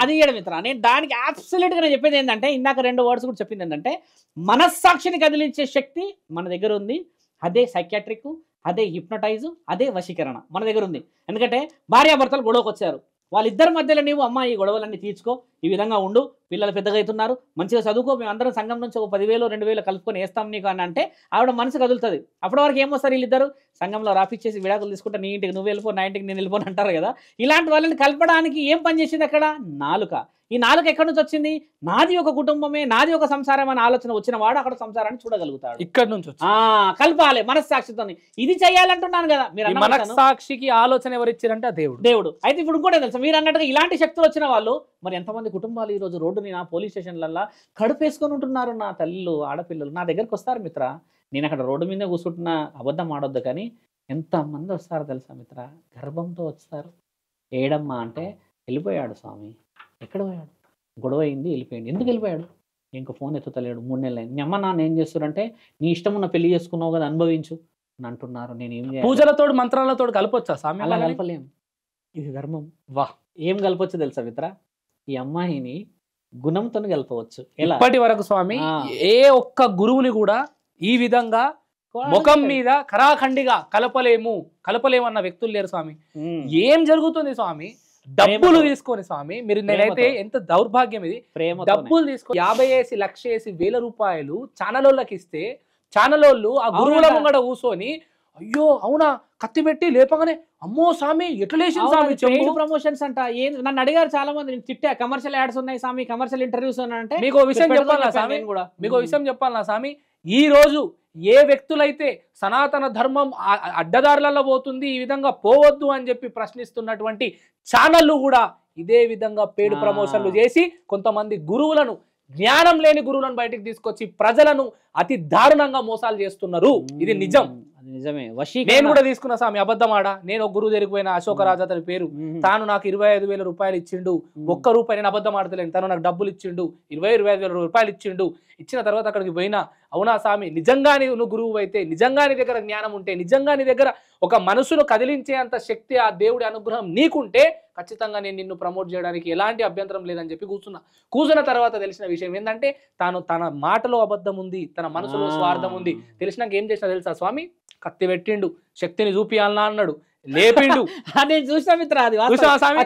అది ఇయ్యడం మిత్ర. నేను దానికి అబ్సల్యూట్ గా నేను చెప్పేది ఏంటంటే, ఇందాక 2 వర్డ్స్ కూడా చెప్పింది ఏంటంటే, మనస్సాక్షిని కదిలించే శక్తి మన దగ్గర ఉంది. అదే సైకియాట్రిక్, అదే హిప్నటైజ్, అదే వశీకరణ మన దగ్గర ఉంది. ఎందుకంటే భార్యాభర్తలు గొడవకు వచ్చారు, వాళ్ళిద్దరి మధ్యలో నీవు అమ్మ ఈ గొడవలన్నీ తీర్చుకో, ఈ విధంగా ఉండు, పిల్లలు పెద్దగా అవుతున్నారు, మంచిగా చదువుకో, మేము అందరం సంఘం నుంచి ఒక 10,000 2,000 కలుపుకొని వేస్తాం నీకు అని అంటే ఆవిడ మనసు కదులుతుంది. అప్పటి వరకు ఏమొస్తారు వీళ్ళిద్దరు సంఘంలో రాపిచ్చేసి విడాకులు తీసుకుంటే నీ ఇంటికి నువ్వు వెళ్ళిపో, నా ఇంటికి నేను వెళ్ళిపోను అంటారు కదా. ఇలాంటి వాళ్ళని కలపడానికి ఏం పని చేసింది అక్కడ? నాలుక. ఈ నాలుక ఎక్కడి నుంచి వచ్చింది? నాది ఒక కుటుంబమే, నాది ఒక సంసారం అనే ఆలోచన వచ్చిన వాడు అక్కడ సంసారాన్ని చూడగలుగుతాడు. ఇక్కడ నుంచి కలపాలి మనస్సాక్షితో. ఇది చెయ్యాలంటున్నాను కదా. మీరు మనస్సాక్షికి ఆలోచన ఎవరు ఇచ్చారంటే దేవుడు. అయితే ఇప్పుడు కూడా తెలుసా, మీరు అన్నట్టుగా ఇలాంటి శక్తులు వచ్చిన వాళ్ళు మరి ఎంతమంది కుటుంబాలు ఈ రోజు రోడ్డుని నా పోలీస్ స్టేషన్లల్లో కడుపేసుకొని ఉంటున్నారు. నా తల్లిలు, ఆడపిల్లలు నా దగ్గరకు వస్తారు మిత్ర. నేను అక్కడ రోడ్డు మీద కూర్చుంటున్నా, అబద్ధం ఆడొద్దు కానీ ఎంతమంది వస్తారు తెలుసా మిత్ర, గర్భంతో వస్తారు. ఏడమ్మా అంటే వెళ్ళిపోయాడు స్వామి. ఎక్కడ పోయాడు? గొడవ అయింది, వెళ్ళిపోయాడు. ఎందుకు వెళ్ళిపోయాడు? ఇంకో ఫోన్ ఎత్తుతలేడు, 3 నెలలు అయింది. మీ అమ్మ నాన్న ఏం చేస్తారంటే, నీ ఇష్టం ఉన్న పెళ్లి చేసుకున్నావు కదా, అనుభవించు అని అంటున్నారు. నేను ఏం చేయాలి? పూజలతో మంత్రాలతో కలపొచ్చా స్వామి? అలా కలపలేం, ఇది ధర్మం. ఏం కలపొచ్చు తెలుసా మిత్ర? ఈ అమ్మాయిని గుణంతో కలపవచ్చు. ఇప్పటి వరకు స్వామి ఏ ఒక్క గురువుని కూడా ఈ విధంగా ముఖం మీద కరాఖండిగా కలపలేము అన్న వ్యక్తులు లేరు స్వామి. ఏం జరుగుతుంది స్వామి? డబ్బులు తీసుకొని స్వామి, మీరు నేనైతే ఎంత దౌర్భాగ్యం ఇది, డబ్బులు తీసుకొని 50 వేసి 1,00,000 వేసి 1,000 రూపాయలు ఛానలోళ్ళకి ఇస్తే, ఛానలోళ్ళు ఆ గురువుల ముంగడ కూర్చొని అయ్యో అవునా కత్తి పెట్టి లేపగానే అమ్మో స్వామి ఎట్లా లేచింది స్వామి, ప్రమోషన్స్ అంట. నన్ను అడిగారు చాలా మంది, నేను తిట్టా, కమర్షియల్ యాడ్స్ ఉన్నాయి స్వామి, కమర్షియల్ ఇంటర్వ్యూస్ అంటే. మీకు విషయం చెప్పాలా స్వామి, మీకు విషయం చెప్పాలా స్వామి, ఈ రోజు ఏ వ్యక్తులైతే సనాతన ధర్మం అడ్డదారులలో పోతుంది, ఈ విధంగా పోవద్దు అని చెప్పి ప్రశ్నిస్తున్నటువంటి ఛానళ్ళు కూడా ఇదే విధంగా పేడ్ ప్రమోషన్లు చేసి కొంతమంది గురువులను, జ్ఞానం లేని గురువులను బయటికి తీసుకొచ్చి ప్రజలను అతి దారుణంగా మోసాలు చేస్తున్నారు. ఇది నిజం. నిజమే. నేను కూడా తీసుకున్నా స్వామి, అబద్ధం ఆడ. నేను ఒక గురువు జరిగిపోయిన అశోకరాజు అతని పేరు, తాను నాకు 25,000 రూపాయలు ఇచ్చిండు. ఒక్క రూపాయి, నేను అబద్ధం ఆడతలేను, తను నాకు డబ్బులు ఇచ్చిండు, 25,000 రూపాయలు ఇచ్చిండు. ఇచ్చిన తర్వాత అక్కడికి పోయినా, అవునా స్వామి నిజంగానే నువ్వు గురువు అయితే, నిజంగా నీ దగ్గర జ్ఞానం ఉంటే, నిజంగా నీ దగ్గర ఒక మనసును కదిలించే అంత శక్తి ఆ దేవుడి అనుగ్రహం నీకుంటే ఖచ్చితంగా నేను నిన్ను ప్రమోట్ చేయడానికి ఎలాంటి అభ్యంతరం లేదని చెప్పి కూర్చున్న తర్వాత తెలిసిన విషయం ఏంటంటే, తన మాటలో అబద్ధం ఉంది, తన మనసులో స్వార్థం ఉంది. తెలిసినాక ఏం చేసినా తెలుసా స్వామి, కత్తి పెట్టిండు, శక్తిని చూపియాలన్నా అన్నాడు, లేపిండు. నేను చూసిన మిత్ర, అది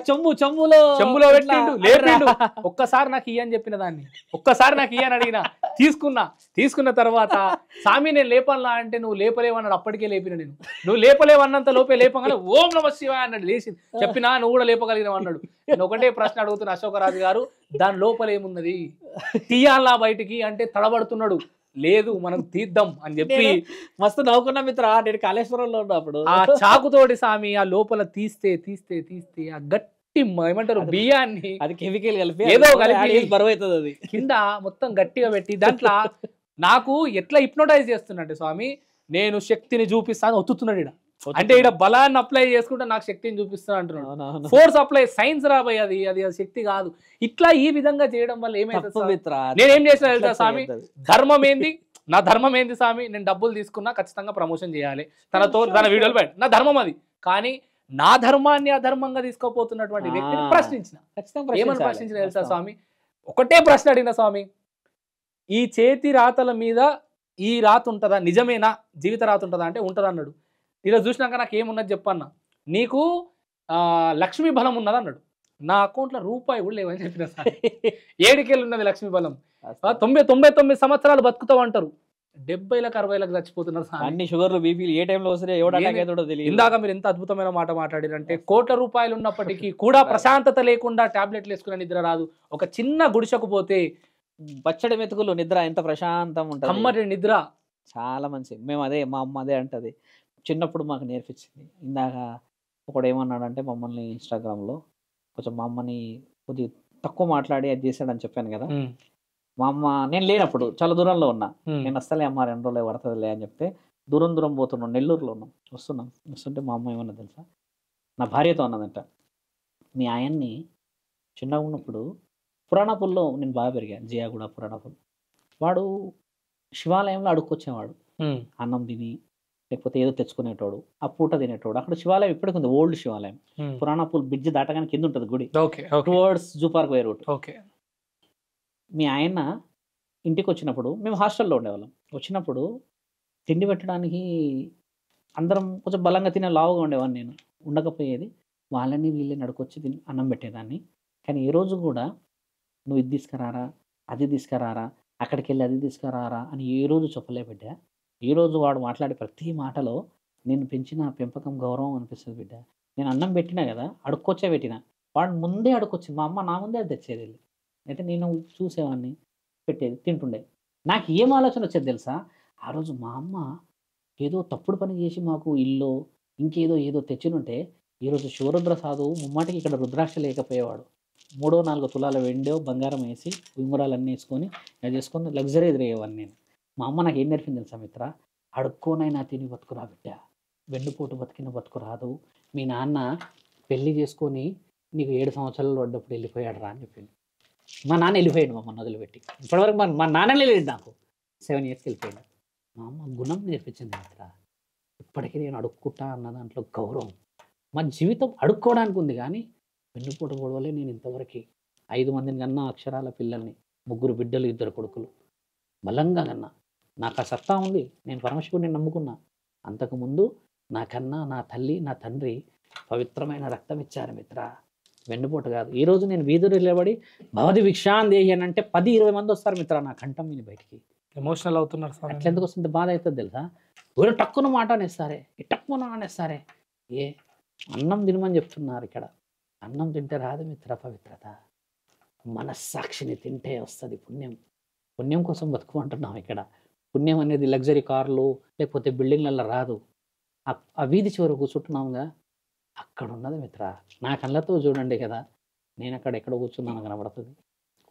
చెంబులో పెట్టిండు, లేపిండు. ఒక్కసారి నాకు ఇయ్యని చెప్పిన దాన్ని, ఒక్కసారి నాకు ఇయ్యని అడిగినా, తీసుకున్న తర్వాత స్వామి నేను లేపల్లా అంటే నువ్వు లేపలేవన్నాడు. అప్పటికే లేపిన నేను, నువ్వు లేపలేవన్నంత లోపే లేపగానే ఓం నమ శివాయ అన్నాడు. లేచి చెప్పినా నువ్వు కూడా లేపగలిగినావు అన్నాడు. నేను ఒకటే ప్రశ్న అడుగుతున్నా అశోకరాజు గారు, దాని లోపల ఏమున్నది? తీయాలా బయటికి అంటే తడబడుతున్నాడు. లేదు మనం తీద్దాం అని చెప్పి మస్తు నవ్వుకున్నా మిత్ర. నేను కాళేశ్వరంలో ఉన్నప్పుడు ఆ చాకుతోటి స్వామి ఆ లోపల తీస్తే ఆ గట్టి ఏమంటారు బియ్యాన్ని, అది కెమికల్ కలిపి ఏదో కలిపి బరువు అవుతుంది, అది కింద మొత్తం గట్టిగా పెట్టి దాంట్లో నాకు ఎట్లా హిప్నోటైజ్ చేస్తున్నట్టు స్వామి, నేను శక్తిని చూపిస్తాను ఒత్తుతున్నాడు. ఇక్కడ అంటే ఇక్కడ బలాన్ని అప్లై చేసుకుంటే నాకు శక్తిని చూపిస్తా అంటున్నాడు. ఫోర్స్ అప్లై, సైన్స్ రాబోయే అది శక్తి కాదు. ఇట్లా ఈ విధంగా చేయడం వల్ల ఏమైతుంది? నేనేం చేసిన తెలుసా స్వామి, ధర్మం ఏంది, నా ధర్మం ఏంది స్వామి, నేను డబ్బులు తీసుకున్నా ఖచ్చితంగా ప్రమోషన్ చేయాలి, తన వీడియోలు పెట్టి, నా ధర్మం అది. కానీ నా ధర్మాన్ని అధర్మంగా తీసుకోపోతున్నటువంటి వ్యక్తిని ప్రశ్నించిన. ఏమని ప్రశ్నించిన తెలుసా స్వామి, ఒకటే ప్రశ్న అడిగిన స్వామి, ఈ చేతి రాతల మీద ఈ రాత ఉంటుందా, నిజమేనా, జీవిత రాత ఉంటుందా అంటే ఉంటుంది అన్నాడు. ఇలా చూసినాక నాకు ఏమున్నది చెప్పన్నా, నీకు లక్ష్మీ బలం ఉన్నది అన్నాడు. నా అకౌంట్లో రూపాయి కూడా లేవని చెప్పిన. ఏడికెళ్ళి ఉన్నది లక్ష్మీ బలం, 99 సంవత్సరాలు బతుకుతావు అంటారు, 70లకు 60లకు చచ్చిపోతున్నారు. అన్ని షుగర్లు బీపీలు ఏ టైంలో వస్తే ఇందాక మీరు ఎంత అద్భుతమైన మాట మాట్లాడారంటే, కోట్ల రూపాయలు ఉన్నప్పటికీ కూడా ప్రశాంతత లేకుండా టాబ్లెట్లు వేసుకునే నిద్ర రాదు. ఒక చిన్న గుడిసెకు పోతే పచ్చడి మెతుకులు నిద్ర ఎంత ప్రశాంతం ఉంటుంది, కమ్మటి నిద్ర, చాలా మంచి. మేము అదే, మా అమ్మ అదే అంటది, చిన్నప్పుడు మాకు నేర్పించింది. ఇందాక ఒకడు ఏమన్నాడంటే, మమ్మల్ని ఇన్స్టాగ్రామ్లో కొంచెం మా అమ్మని కొద్దిగా తక్కువ మాట్లాడి అది చేశాడని చెప్పాను కదా, మా అమ్మ నేను లేనప్పుడు చాలా దూరంలో ఉన్నా. నేను వస్తలే అమ్మ 2 రోజులే పడుతుందిలే అని చెప్తే దూరం దూరం పోతున్నాం. నెల్లూరులో ఉన్నాం. వస్తుంటే మా అమ్మ ఏమన్నా తెలుసా, నా భార్యతో అన్నదంట, మీ ఆయన్ని చిన్నగా ఉన్నప్పుడు పురాణాపుల్లో నేను బాగా పెరిగాను, జియాగూడ పురాణాపుల్. వాడు శివాలయంలో అడుక్కొచ్చేవాడు. అన్నం తిని లేకపోతే ఏదో తెచ్చుకునేటోడు, ఆ పూట తినేటోడు. అక్కడ శివాలయం ఇప్పటికి ఉంది, ఓల్డ్ శివాలయం. పురాణాపుల్ బ్రిడ్జ్ దాటగానే కింద ఉంటుంది గుడి, టువర్డ్స్ జూ పార్క్ వే రూట్. మీ ఆయన ఇంటికి వచ్చినప్పుడు మేము హాస్టల్లో ఉండేవాళ్ళం. వచ్చినప్పుడు తిండి పెట్టడానికి అందరం కొంచెం బలంగా తినే లావుగా ఉండేవాడిని నేను. ఉండకపోయేది, వాళ్ళని వీళ్ళని అడుకొచ్చి అన్నం పెట్టేదాన్ని. కానీ ఏ రోజు కూడా నువ్వు ఇది తీసుకురారా, అది తీసుకురారా, అక్కడికి వెళ్ళి అది తీసుకురారా అని ఏ రోజు చెప్పలే బిడ్డ. ఈ రోజు వాడు మాట్లాడే ప్రతి మాటలో నేను పెంచిన పెంపకం గౌరవం అనిపిస్తుంది బిడ్డ. నేను అన్నం పెట్టినా కదా, అడుక్కొచ్చే పెట్టినా, వాడు ముందే అడుక్కొచ్చింది. మా అమ్మ నా ముందే అది తెచ్చేది వెళ్ళి. అయితే నేను చూసేవాడిని, పెట్టేది, తింటుండే. నాకు ఏం ఆలోచన వచ్చేది తెలుసా, ఆ రోజు మా అమ్మ ఏదో తప్పుడు పని చేసి మాకు ఇల్లు ఇంకేదో ఏదో తెచ్చినుంటే ఈరోజు శివరుద్ర సాధువు ముమ్మాటికి ఇక్కడ రుద్రాక్ష లేకపోయేవాడు. 3-4 తులాల వెండో బంగారం వేసి ఉంగరాలన్నీ వేసుకొని అది చేసుకొని లగ్జరీ ఎదురయ్యేవాడిని నేను. మా అమ్మ నాకు ఏం నేర్పింది తెలుసా మిత్ర, అడుక్కోనైనా తిని బతుకురా బిడ్డ, వెండిపోటు బతికిన బతుకు రాదు. మీ నాన్న పెళ్లి చేసుకొని నీకు 7 సంవత్సరాలు పడ్డప్పుడు వెళ్ళిపోయాడు రా అని చెప్పింది. మా నాన్న వెళ్ళిపోయాడు మమ్మల్ని వదిలిపెట్టి. ఇప్పటివరకు మా నాన్ననే లేదు నాకు. 7 ఇయర్స్కి వెళ్ళిపోయాడు. మా అమ్మ గుణం నేర్పించింది మిత్ర. ఇప్పటికీ నేను అడుక్కుంటా అన్న దాంట్లో గౌరవం. మా జీవితం అడుక్కోవడానికి ఉంది, కానీ వెన్నుపోటు గొడవలే. నేను ఇంతవరకు 5 మందిని కన్నా, అక్షరాల పిల్లల్ని, 3 బిడ్డలు, 2 కొడుకులు, బలంగా కన్నా. నాకు ఆ సత్తా ఉంది, నేను పరమశివుడిని నమ్ముకున్నా. అంతకుముందు నాకన్నా నా తల్లి నా తండ్రి పవిత్రమైన రక్తం ఇచ్చారు మిత్ర, వెన్నుపోటు కాదు. ఈరోజు నేను వీధులు నిలబడి భవతి భిక్షాందేహి అని అంటే 10-20 మంది వస్తారు మిత్ర నా కంఠం మీద బయటికి. ఎమోషనల్ అవుతున్నారు. అట్లా ఎందుకు వస్తుంది, బాధ అవుతుంది తెలుసా. ఎవరు టక్కున మాట అనేస్తారే, టక్కున అనేస్తారే. ఏ అన్నం తినమని చెప్తున్నారు ఇక్కడ. అన్నం తింటే రాదు మిత్ర పవిత్రత, మనస్సాక్షిని తింటే వస్తుంది పుణ్యం. పుణ్యం కోసం బతుకుమంటున్నాం ఇక్కడ. పుణ్యం అనేది లగ్జరీ కార్లు లేకపోతే బిల్డింగ్లలో రాదు. ఆ వీధి చివరి కూర్చుంటున్నాముగా, అక్కడ ఉన్నది మిత్ర. నా కళ్ళతో చూడండి కదా, నేను అక్కడ ఎక్కడ కూర్చున్నాను కనబడుతుంది.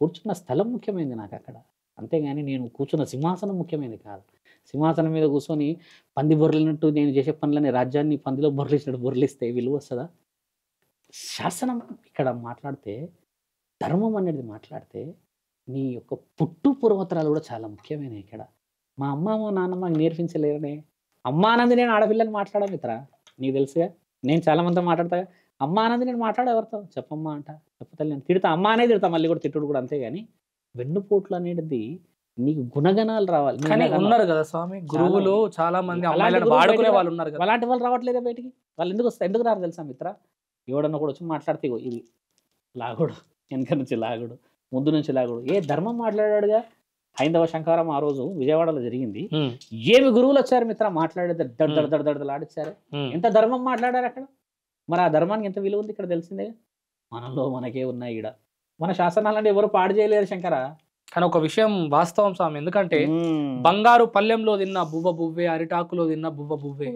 కూర్చున్న స్థలం ముఖ్యమైనది నాకు అక్కడ, అంతేగాని నేను కూర్చున్న సింహాసనం ముఖ్యమైనది కాదు. సింహాసనం మీద కూర్చొని పంది బొర్లినట్టు నేను చేసే పనులని రాజ్యాన్ని పందిలో బొర్లిసినట్టు బొర్లిస్తే విలువ వస్తుందా? శాసనం ఇక్కడ మాట్లాడితే, ధర్మం అనేది మాట్లాడితే, నీ యొక్క పుట్టు పూర్వతరాలు కూడా చాలా ముఖ్యమైనవి ఇక్కడ. మా అమ్మ మా నాన్నమ్మ నేర్పించలేరనే. అమ్మ ఆనంది నేను ఆడపిల్లని మాట్లాడా మిత్ర, నీకు తెలుసుగా. నేను చాలా మందితో మాట్లాడతాగా, అమ్మ ఆనంది నేను మాట్లాడే ఎవరితో చెప్పమ్మా అంట, చెప్పతలే నేను తిడతా, అమ్మ అనేది తిడతా, మళ్ళీ కూడా తిట్టుడు కూడా అంతే. కానీ వెన్నుపోట్లు అనేది నీకు గుణగణాలు రావాలి. కానీ ఉన్నారు కదా స్వామి గురువులు, చాలా మంది వాడుకునే వాళ్ళు ఉన్నారు కదా, అలాంటి వాళ్ళు రావట్లేదా బయటికి. వాళ్ళు ఎందుకు రారు తెలుసా మిత్ర, ఎవడన్నా కూడా వచ్చి మాట్లాడితే ఇది లాగుడు, వెనక నుంచి లాగుడు, ముందు నుంచి లాగుడు. ఏ ధర్మం మాట్లాడాడుగా. హైందవ శంకారం ఆ రోజు విజయవాడలో జరిగింది. ఏమి గురువులు వచ్చారు మిత్ర, మాట్లాడేది దడదడదడదలాడిచ్చారు. ఎంత ధర్మం మాట్లాడారు అక్కడ. మరి ఆ ధర్మానికి ఎంత విలువ ఉంది ఇక్కడ తెలిసిందే. మనలో మనకే ఉన్నాయి ఈడ. మన శాసనాలంటే ఎవరు పాడు చేయలేరు శంకర. కానీ ఒక విషయం వాస్తవం స్వామి, ఎందుకంటే బంగారు పల్లెంలో తిన్న బువ్వ బువ్వే, అరిటాకులో తిన్న బువ్వ బువ్వే.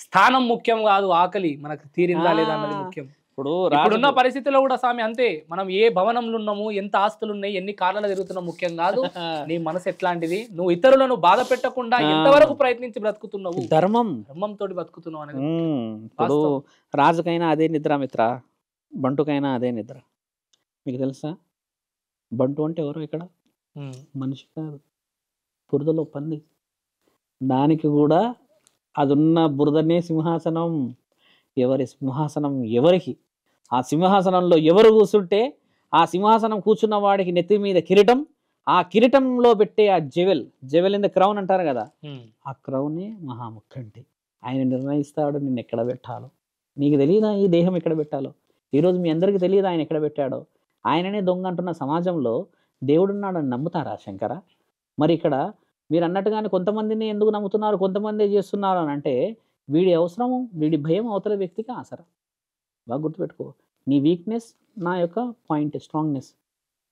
స్థానం ముఖ్యం కాదు, ఆకలి మనకు తీరిందా లేదా అన్నది ముఖ్యం. ఇప్పుడున్న పరిస్థితిలో కూడా స్వామి అంతే. మనం ఏ భవనంలో ఉన్నాము, ఎంత ఆస్తులు ఉన్నాయి, ఎన్ని కార్లలో తిరుగుతున్నాం ముఖ్యం కాదు, నీ మనసు ఎట్లాంటిది, నువ్వు ఇతరులను బాధ పెట్టకుండా ఎంతవరకు ప్రయత్నించి బ్రతుకుతున్నావు, ధర్మంతో బతుకుతున్నావు అనేది. ఇప్పుడు రాజుకైనా అదే నిద్ర మిత్ర, బంటుకైనా అదే నిద్ర. మీకు తెలుసా, బంటు అంటే ఎవరు ఇక్కడ? మనిషి కాదు, బురదలో పంది. దానికి కూడా అదున్న బురదనే సింహాసనం. ఎవరి సింహాసనం ఎవరికి, ఆ సింహాసనంలో ఎవరు కూర్చుంటే ఆ సింహాసనం కూర్చున్న వాడికి నెత్తి మీద కిరీటం, ఆ కిరీటంలో పెట్టే ఆ జెవెల్ ఇన్ ద క్రౌన్ అంటారు కదా, ఆ క్రౌనే మహాముఖ్యంటి. ఆయన నిర్ణయిస్తాడు నిన్ను ఎక్కడ పెట్టాలో. నీకు తెలియదా ఈ దేహం ఎక్కడ పెట్టాలో? ఈరోజు మీ అందరికీ తెలియదు ఆయన ఎక్కడ పెట్టాడో. ఆయననే దొంగ అంటున్న సమాజంలో దేవుడున్నాడని నమ్ముతారా శంకర? మరి ఇక్కడ మీరు అన్నట్టుగానే కొంతమందిని ఎందుకు నమ్ముతున్నారు, కొంతమంది చేస్తున్నారు అని అంటే, వీడి అవసరము, వీడి భయం అవతల వ్యక్తికి ఆసరా. బాగా గుర్తుపెట్టుకో, నీ వీక్నెస్ నా యొక్క పాయింట్, స్ట్రాంగ్నెస్.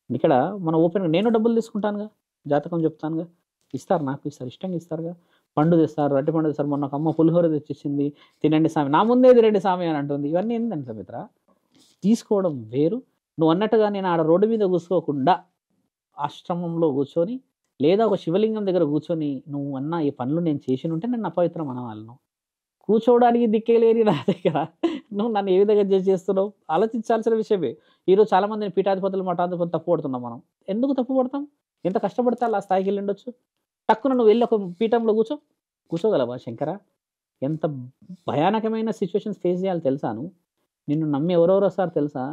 ఇక్కడ మన ఓపెన్గా నేను డబ్బులు తీసుకుంటానుగా, జాతకం చెప్తానుగా, ఇస్తారు, నాకు ఇస్తారు, ఇష్టంగా ఇస్తారుగా. పండు తెస్తారు, అరటి పండు తెస్తారు. మొన్న ఒక అమ్మ పులిహోర తెచ్చిచ్చింది, తినండి స్వామి, నా ముందే తినండి స్వామి అని అంటుంది. ఇవన్నీ ఏంటంటే మిత్ర, తీసుకోవడం వేరు. నువ్వు అన్నట్టుగా నేను ఆడ రోడ్డు మీద కూర్చోకుండా ఆశ్రమంలో కూర్చొని లేదా ఒక శివలింగం దగ్గర కూర్చొని నువ్వు అన్న ఈ పనులు నేను చేసి ఉంటే నన్ను అపవిత్రం అనవాలను. కూర్చోవడానికి దిక్కే లేని నా దగ్గర నువ్వు నన్ను ఏ విధంగా చేస్తున్నావు ఆలోచించాల్సిన విషయమే. ఈరోజు చాలా మందిని పీఠాధిపతులు మఠాధిపతులు తప్పు పడుతున్నాం మనం. ఎందుకు తప్పు పడతాం? ఎంత కష్టపడితే అలా స్థాయికి వెళ్ళి ఉండొచ్చు. టక్కున నువ్వు వెళ్ళి ఒక పీఠంలో కూర్చోగలవా శంకర? ఎంత భయానకమైన సిచ్యువేషన్స్ ఫేస్ చేయాలి తెలుసాను. నిన్ను నమ్మి ఎవరెవరు వస్తారు తెలుసా?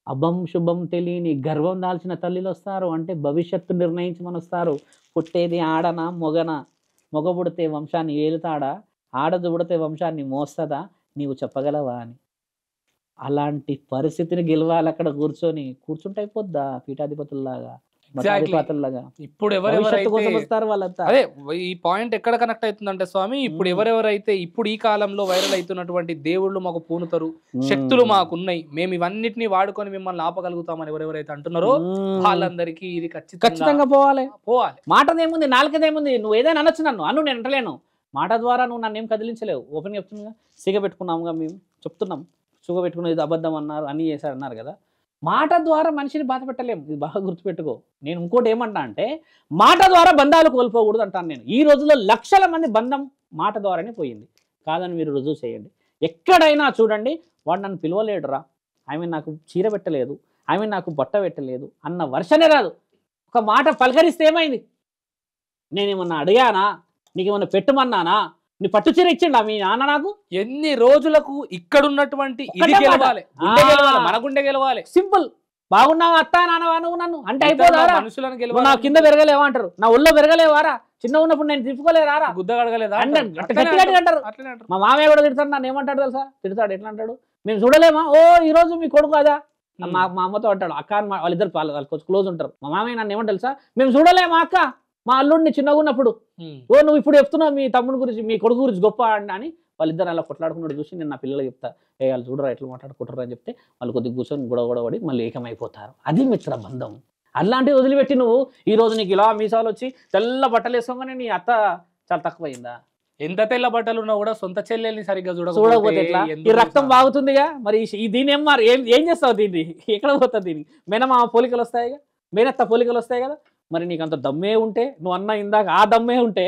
అభం శుభం తెలియని గర్వం దాల్చిన తల్లిలు వస్తారు, అంటే భవిష్యత్తు నిర్ణయించమని వస్తారు. పుట్టేది ఆడనా మొగనా? మొగ పుడితే వంశాన్ని ఏలుతాడా, ఆడదు పుడితే వంశాన్ని మోస్తుందా, నీవు చెప్పగలవా అని. అలాంటి పరిస్థితిని గెలవాలి అక్కడ కూర్చుంటే అయిపోద్దా పీఠాధిపతుల్లాగా మఠాధిపతుల్లాగా. ఇప్పుడు భవిష్యత్తు కోసం వస్తారు వాళ్ళంతా. అదే ఈ పాయింట్ ఎక్కడ కనెక్ట్ అవుతుందంటే స్వామి, ఇప్పుడు ఎవరెవరైతే ఇప్పుడు ఈ కాలంలో వైరల్ అవుతున్నటువంటి దేవుళ్ళు మాకు పూనుతారు, శక్తులు మాకున్నాయి, మేము ఇవన్నిటిని వాడుకొని మిమ్మల్ని ఆపగలుగుతామని ఎవరెవరైతే అంటున్నారో వాళ్ళందరికీ ఇది ఖచ్చితంగా పోవాలి. మాటదేముంది, నాలుకదేముంది, నువ్వు ఏదైనా అనొచ్చు, నన్ను నేను అంటలేను. మాట ద్వారా నువ్వు నన్ను ఏం కదిలించలేవు. ఓపెన్గా చెప్తున్నా, సిగ పెట్టుకున్నాముగా, మేము చెప్తున్నాం సుగ పెట్టుకున్నది అబద్ధం అన్నారు, అన్నీ చేశారన్నారు కదా. మాట ద్వారా మనిషిని బాధ పెట్టలేము, ఇది బాగా గుర్తుపెట్టుకో. నేను ఇంకోటి ఏమంటా అంటే మాట ద్వారా బంధాలు కోల్పోకూడదు అంటాను నేను. ఈ రోజుల్లో లక్షల మంది బంధం మాట ద్వారానే పోయింది కాదని మీరు రుజువు చేయండి. ఎక్కడైనా చూడండి, వాడు నన్ను పిలవలేడురా, ఆమె నాకు చీర పెట్టలేదు, ఆమె నాకు బట్ట పెట్టలేదు అన్న వర్షనే రాదు. ఒక మాట పలకరిస్తే ఏమైంది? నేనేమన్నా అడిగానా? నీకేమన్నా పెట్టమన్నానా? నీ పట్టు చీర ఇచ్చిండా మీ నాన్న నాకు? ఎన్ని రోజులకు ఇక్కడ ఉన్నటువంటి ఇది గెలవాలి, మన గుండె గెలవాలి. సింపుల్. బాగున్నావు అత్త నాన్నవా నువ్వు నన్ను అంటే అయిపోదారా? మనుషులను నువ్వు నా కింద పెరగలేవా అంటారు, నా ఒళ్ళో పెరగలేవారా? చిన్న ఉన్నప్పుడు నేను తిప్పుకోలేరా? గుద్ద కడగలేదా అంటారు. మా మామయ్య కూడా తిడతాడు, నన్ను ఏమంటాడు తెలుసా? తిడతాడు. ఎట్లా అంటాడు? మేము చూడలేమా? ఓ ఈ రోజు మీ కొడుకు కదా మా అమ్మతో అంటాడు. అక్క అని వాళ్ళిద్దరు వాళ్ళు కొంచెం క్లోజ్ ఉంటారు. మా మామయ్య నన్ను ఏమంటారు తెలుసా? మేము చూడలేమా అక్క మా అల్లుడిని చిన్నగా ఉన్నప్పుడు, ఓ నువ్వు ఇప్పుడు చెప్తున్నావు మీ తమ్ముడి గురించి మీ కొడుకు గురించి గొప్ప అని. వాళ్ళిద్దరు అలా కొట్లాడుకున్నాడు చూసి నేను నా పిల్లలకు చెప్తా, ఏ వాళ్ళు చూడరా ఎట్లా మాట్లాడుకుంటారు అని చెప్తే వాళ్ళు కొద్దిగా కూర్చొని గొడవడి మళ్ళీ ఏకమైపోతారు. అది మిత్ర బంధం. అలాంటివి వదిలిపెట్టి నువ్వు ఈ రోజు నీకు ఇలా మీసాలు వచ్చి తెల్ల బట్టలు వేసుకోగానే నీ అత్త చాలా తక్కువైందా? ఎంత తెల్ల బట్టలు ఉన్నా కూడా సొంత చెల్లెల్ని సరిగ్గా చూడకపోతే ఎట్లా? ఈ రక్తం బాగుతుందిగా, మరి దీని ఏం చేస్తావు? దీన్ని ఎక్కడ పోతుంది? దీన్ని మేనమా పోలికలు వస్తాయిగా, మేనత్త పోలికలు వస్తాయి కదా. మరి నీకు అంత దమ్మే ఉంటే, నువ్వు అన్న ఇందాక ఆ దమ్మే ఉంటే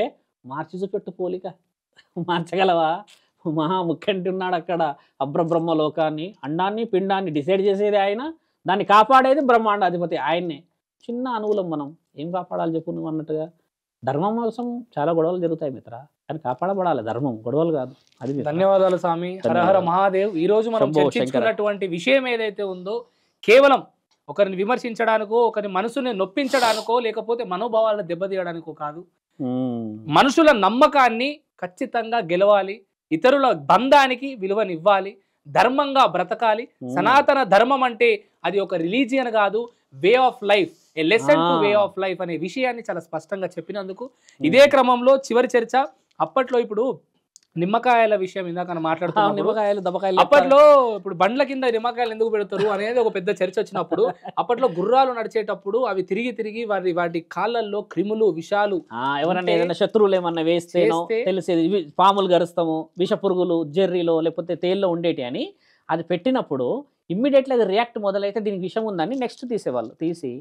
మార్చి చూపెట్టు పోలిక. మార్చగలవా? మహా ముఖ్యంటి ఉన్నాడు అక్కడ. అబ్రబ్రహ్మ లోకాన్ని, అండాన్ని పిండాన్ని డిసైడ్ చేసేది ఆయన, దాన్ని కాపాడేది బ్రహ్మాండాధిపతి ఆయన్నే. చిన్న అణువులం మనం ఏం కాపాడాలి చెప్పు నువ్వు అన్నట్టుగా. ధర్మం కోసం చాలా గొడవలు జరుగుతాయి మిత్ర, కానీ కాపాడబడాలి ధర్మం, గొడవలు కాదు. అది ధన్యవాదాలు స్వామి. హరహర మహాదేవ్. ఈ రోజు మనం చర్చించుకున్నటువంటి విషయం ఏదైతే ఉందో కేవలం ఒకరిని విమర్శించడానికో, ఒకరి మనసుని నొప్పించడానికో, లేకపోతే మనోభావాలను దెబ్బతీయడానికో కాదు. మనుషుల నమ్మకాన్ని ఖచ్చితంగా గెలవాలి, ఇతరుల బంధానికి విలువనివ్వాలి, ధర్మంగా బ్రతకాలి. సనాతన ధర్మం అంటే అది ఒక రిలీజియన్ కాదు, way of life, A lesson to way of life అనే విషయాన్ని చాలా స్పష్టంగా చెప్పినందుకు ఇదే క్రమంలో చివరి చర్చ. అప్పట్లో ఇప్పుడు నిమ్మకాయల విషయం ఇందాక మాట్లాడుతున్నాం, నిమ్మకాయలు దబ్బకాయలు. అప్పట్లో ఇప్పుడు బండ్ల కింద నిమ్మకాయలు ఎందుకు పెడతారు అనేది ఒక పెద్ద చర్చ వచ్చినప్పుడు, అప్పట్లో గుర్రాలు నడిచేటప్పుడు అవి తిరిగి తిరిగి వాటి కాళ్ళల్లో క్రిములు విషాలు ఎవరన్నా ఏదైనా శత్రువులు ఏమన్నా వేస్తే తెలిసేది. పాములు గరుస్తాము, విష పురుగులు జెర్రీలో లేకపోతే తేల్లో ఉండేటి అని అది పెట్టినప్పుడు ఇమ్మీడియట్లీ అది రియాక్ట్ మొదలైతే దీనికి విషయం ఉందని నెక్స్ట్ తీసేవాళ్ళు. తీసి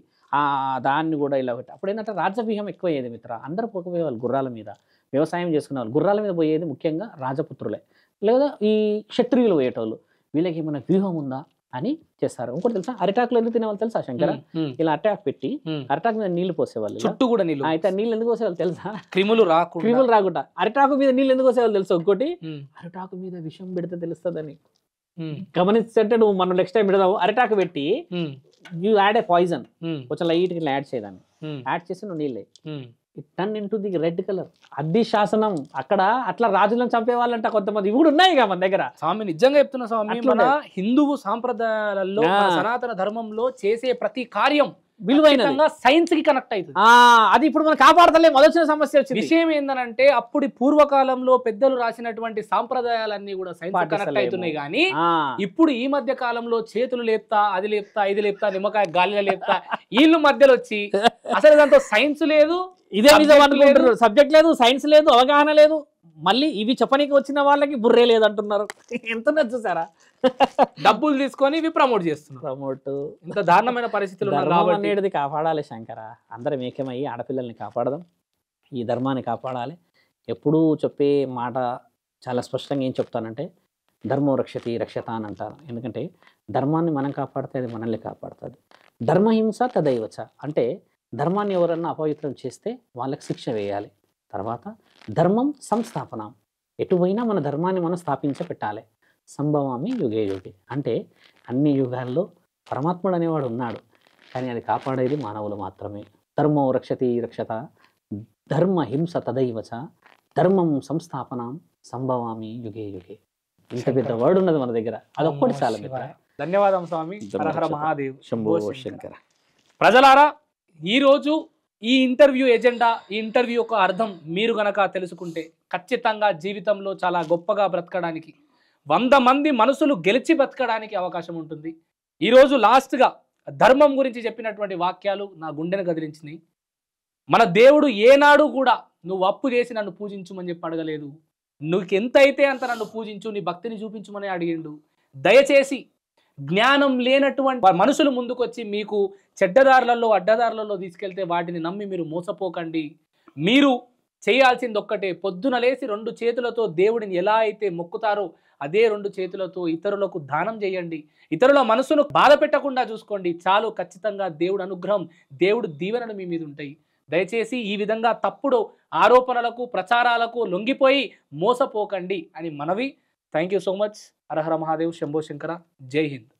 దాన్ని కూడా ఇలా పెట్టి అప్పుడు ఏంటంటే రాజవ్యూహం ఎక్కువ అయ్యేది మిత్ర. అందరూ పోకపోయేవాళ్ళు గుర్రాల మీద, వ్యవసాయం చేసుకునే వాళ్ళు గుర్రాల మీద పోయేది ముఖ్యంగా రాజపుత్రులే, లేదా ఈ క్షత్రియులు పోయేటోళ్ళు. వీళ్ళకి ఏమైనా వ్యూహం ఉందా అని చేస్తారు. ఇంకోటి తెలుసా, అరిటాకులు ఎందుకు తినేవాళ్ళు తెలుసా శంకర? ఇలా అరిటాకు పెట్టి అరిటాకు మీద నీళ్లు పోసేవాళ్ళు, చుట్టూ కూడా నీళ్ళు. అయితే నీళ్ళు ఎందుకు పోసేవాళ్ళు తెలుసా? క్రిములు రాకుండా. అరిటాకు మీద నీళ్ళు ఎందుకు పోసేవాళ్ళు తెలుసా? ఇంకోటి, అరిటాకు మీద విషం పెడితే తెలుస్తుందని గమనించంటే నువ్వు మనం నెక్స్ట్ టైం పెడదావు. అరిటాకు పెట్టి యూ యాడ్ ఏ పాయిజన్, కొంచెం లైట్ గా యాడ్ చేయదాన్ని, యాడ్ చేసి నువ్వు నీళ్ళే, it turn into the red colour. అది శాసనం. అక్కడ అట్లా రాజులను చంపేవాళ్ళంట కొంతమంది ఇవి కూడా ఉన్నాయి మన దగ్గర. స్వామి నిజంగా చెప్తున్నా స్వామి, మన హిందూ సాంప్రదాయాలలో సనాతన ధర్మంలో చేసే ప్రతి కార్యం విలువైన సైన్స్ కి కనెక్ట్ అవుతుంది. అది ఇప్పుడు మనం కాపాడతలే. మొదలొచ్చిన సమస్య వచ్చింది. విషయం ఏంటంటే అప్పుడు పూర్వకాలంలో పెద్దలు రాసినటువంటి సాంప్రదాయాలన్నీ కూడా సైన్స్ కనెక్ట్ అవుతున్నాయి. కానీ ఇప్పుడు ఈ మధ్య కాలంలో చేతులు లేపుతా, అది లేపుతా, ఇది లేపుతా, నిమ్మకాయ గాలిలో లేపుతా, వీళ్ళు మధ్యలో వచ్చి అసలు దాంతో సైన్స్ లేదు, ఇదే నిజం అనుకుంటారు. సబ్జెక్ట్ లేదు, సైన్స్ లేదు, అవగాహన లేదు. మళ్ళీ ఇవి చెప్పనీకి వచ్చిన వాళ్ళకి బుర్రే లేదంటున్నారు. ఎంత చూసారా, డబ్బులు తీసుకొని ఇవి ప్రమోట్ చేస్తున్నారు. ప్రమోట్ ఇంత దారుణమైన పరిస్థితులు ఉన్నాయి ధర్మం కాబట్టి అనేది కాపాడాలి శంకర. అందరం ఏకమయ్యి ఆడపిల్లల్ని కాపాడదాం, ఈ ధర్మాన్ని కాపాడాలి. ఎప్పుడూ చెప్పే మాట చాలా స్పష్టంగా ఏం చెప్తానంటే ధర్మం రక్షతి రక్షత అని అంటారు. ఎందుకంటే ధర్మాన్ని మనం కాపాడితే అది మనల్ని కాపాడుతుంది. ధర్మహింస తదైవచ అంటే ధర్మాన్ని ఎవరన్నా అపవిత్రం చేస్తే వాళ్ళకి శిక్ష వేయాలి. తర్వాత ధర్మం సంస్థాపనం, ఎటువైనా మన ధర్మాన్ని మనం స్థాపించబెట్టాలి. సంభవామి యుగే యుగే అంటే అన్ని యుగాల్లో పరమాత్ముడు అనేవాడు ఉన్నాడు, కానీ అది కాపాడేది మానవులు మాత్రమే. ధర్మో రక్షతి రక్షత ధర్మహింస తదైవచ ధర్మం సంస్థాపనం సంభవామి యుగే యుగే. ఇంత పెద్ద వర్డ్ ఉన్నది మన దగ్గర, అదొక్కటి చాలా మిత్ర. ధన్యవాదం స్వామి. హర హర మహాదేవ్. శంభో శంకర. ప్రజలారా, ఈరోజు ఈ ఇంటర్వ్యూ ఎజెండా, ఈ ఇంటర్వ్యూ యొక్క అర్థం మీరు గనక తెలుసుకుంటే ఖచ్చితంగా జీవితంలో చాలా గొప్పగా బ్రతకడానికి, 100 మంది మనసులు గెలిచి బ్రతకడానికి అవకాశం ఉంటుంది. ఈరోజు లాస్ట్గా ధర్మం గురించి చెప్పినటువంటి వాక్యాలు నా గుండెను కదిలించినాయి. మన దేవుడు ఏనాడు కూడా నువ్వు అప్పు చేసి నన్ను పూజించుమని చెప్పి అడగలేదు. నువ్వు ఎంత అయితే అంత నన్ను పూజించు, నీ భక్తిని చూపించుమని అడిగిండు. దయచేసి జ్ఞానం లేనటువంటి మనుషులు ముందుకొచ్చి మీకు చెడ్డదారులలో అడ్డదారులలో తీసుకెళ్తే వాటిని నమ్మి మీరు మోసపోకండి. మీరు చేయాల్సింది ఒక్కటే, పొద్దున లేసి 2 చేతులతో దేవుడిని ఎలా అయితే మొక్కుతారో అదే 2 చేతులతో ఇతరులకు దానం చేయండి. ఇతరుల మనసును బాధ పెట్టకుండా చూసుకోండి. చాలు, ఖచ్చితంగా దేవుడు అనుగ్రహం, దేవుడు దీవెనలు మీ మీద ఉంటాయి. దయచేసి ఈ విధంగా తప్పుడు ఆరోపణలకు ప్రచారాలకు లొంగిపోయి మోసపోకండి అని మనవి. Thank you so much. Hara Hara Mahadev. Shambho Shankara. జై హింద్.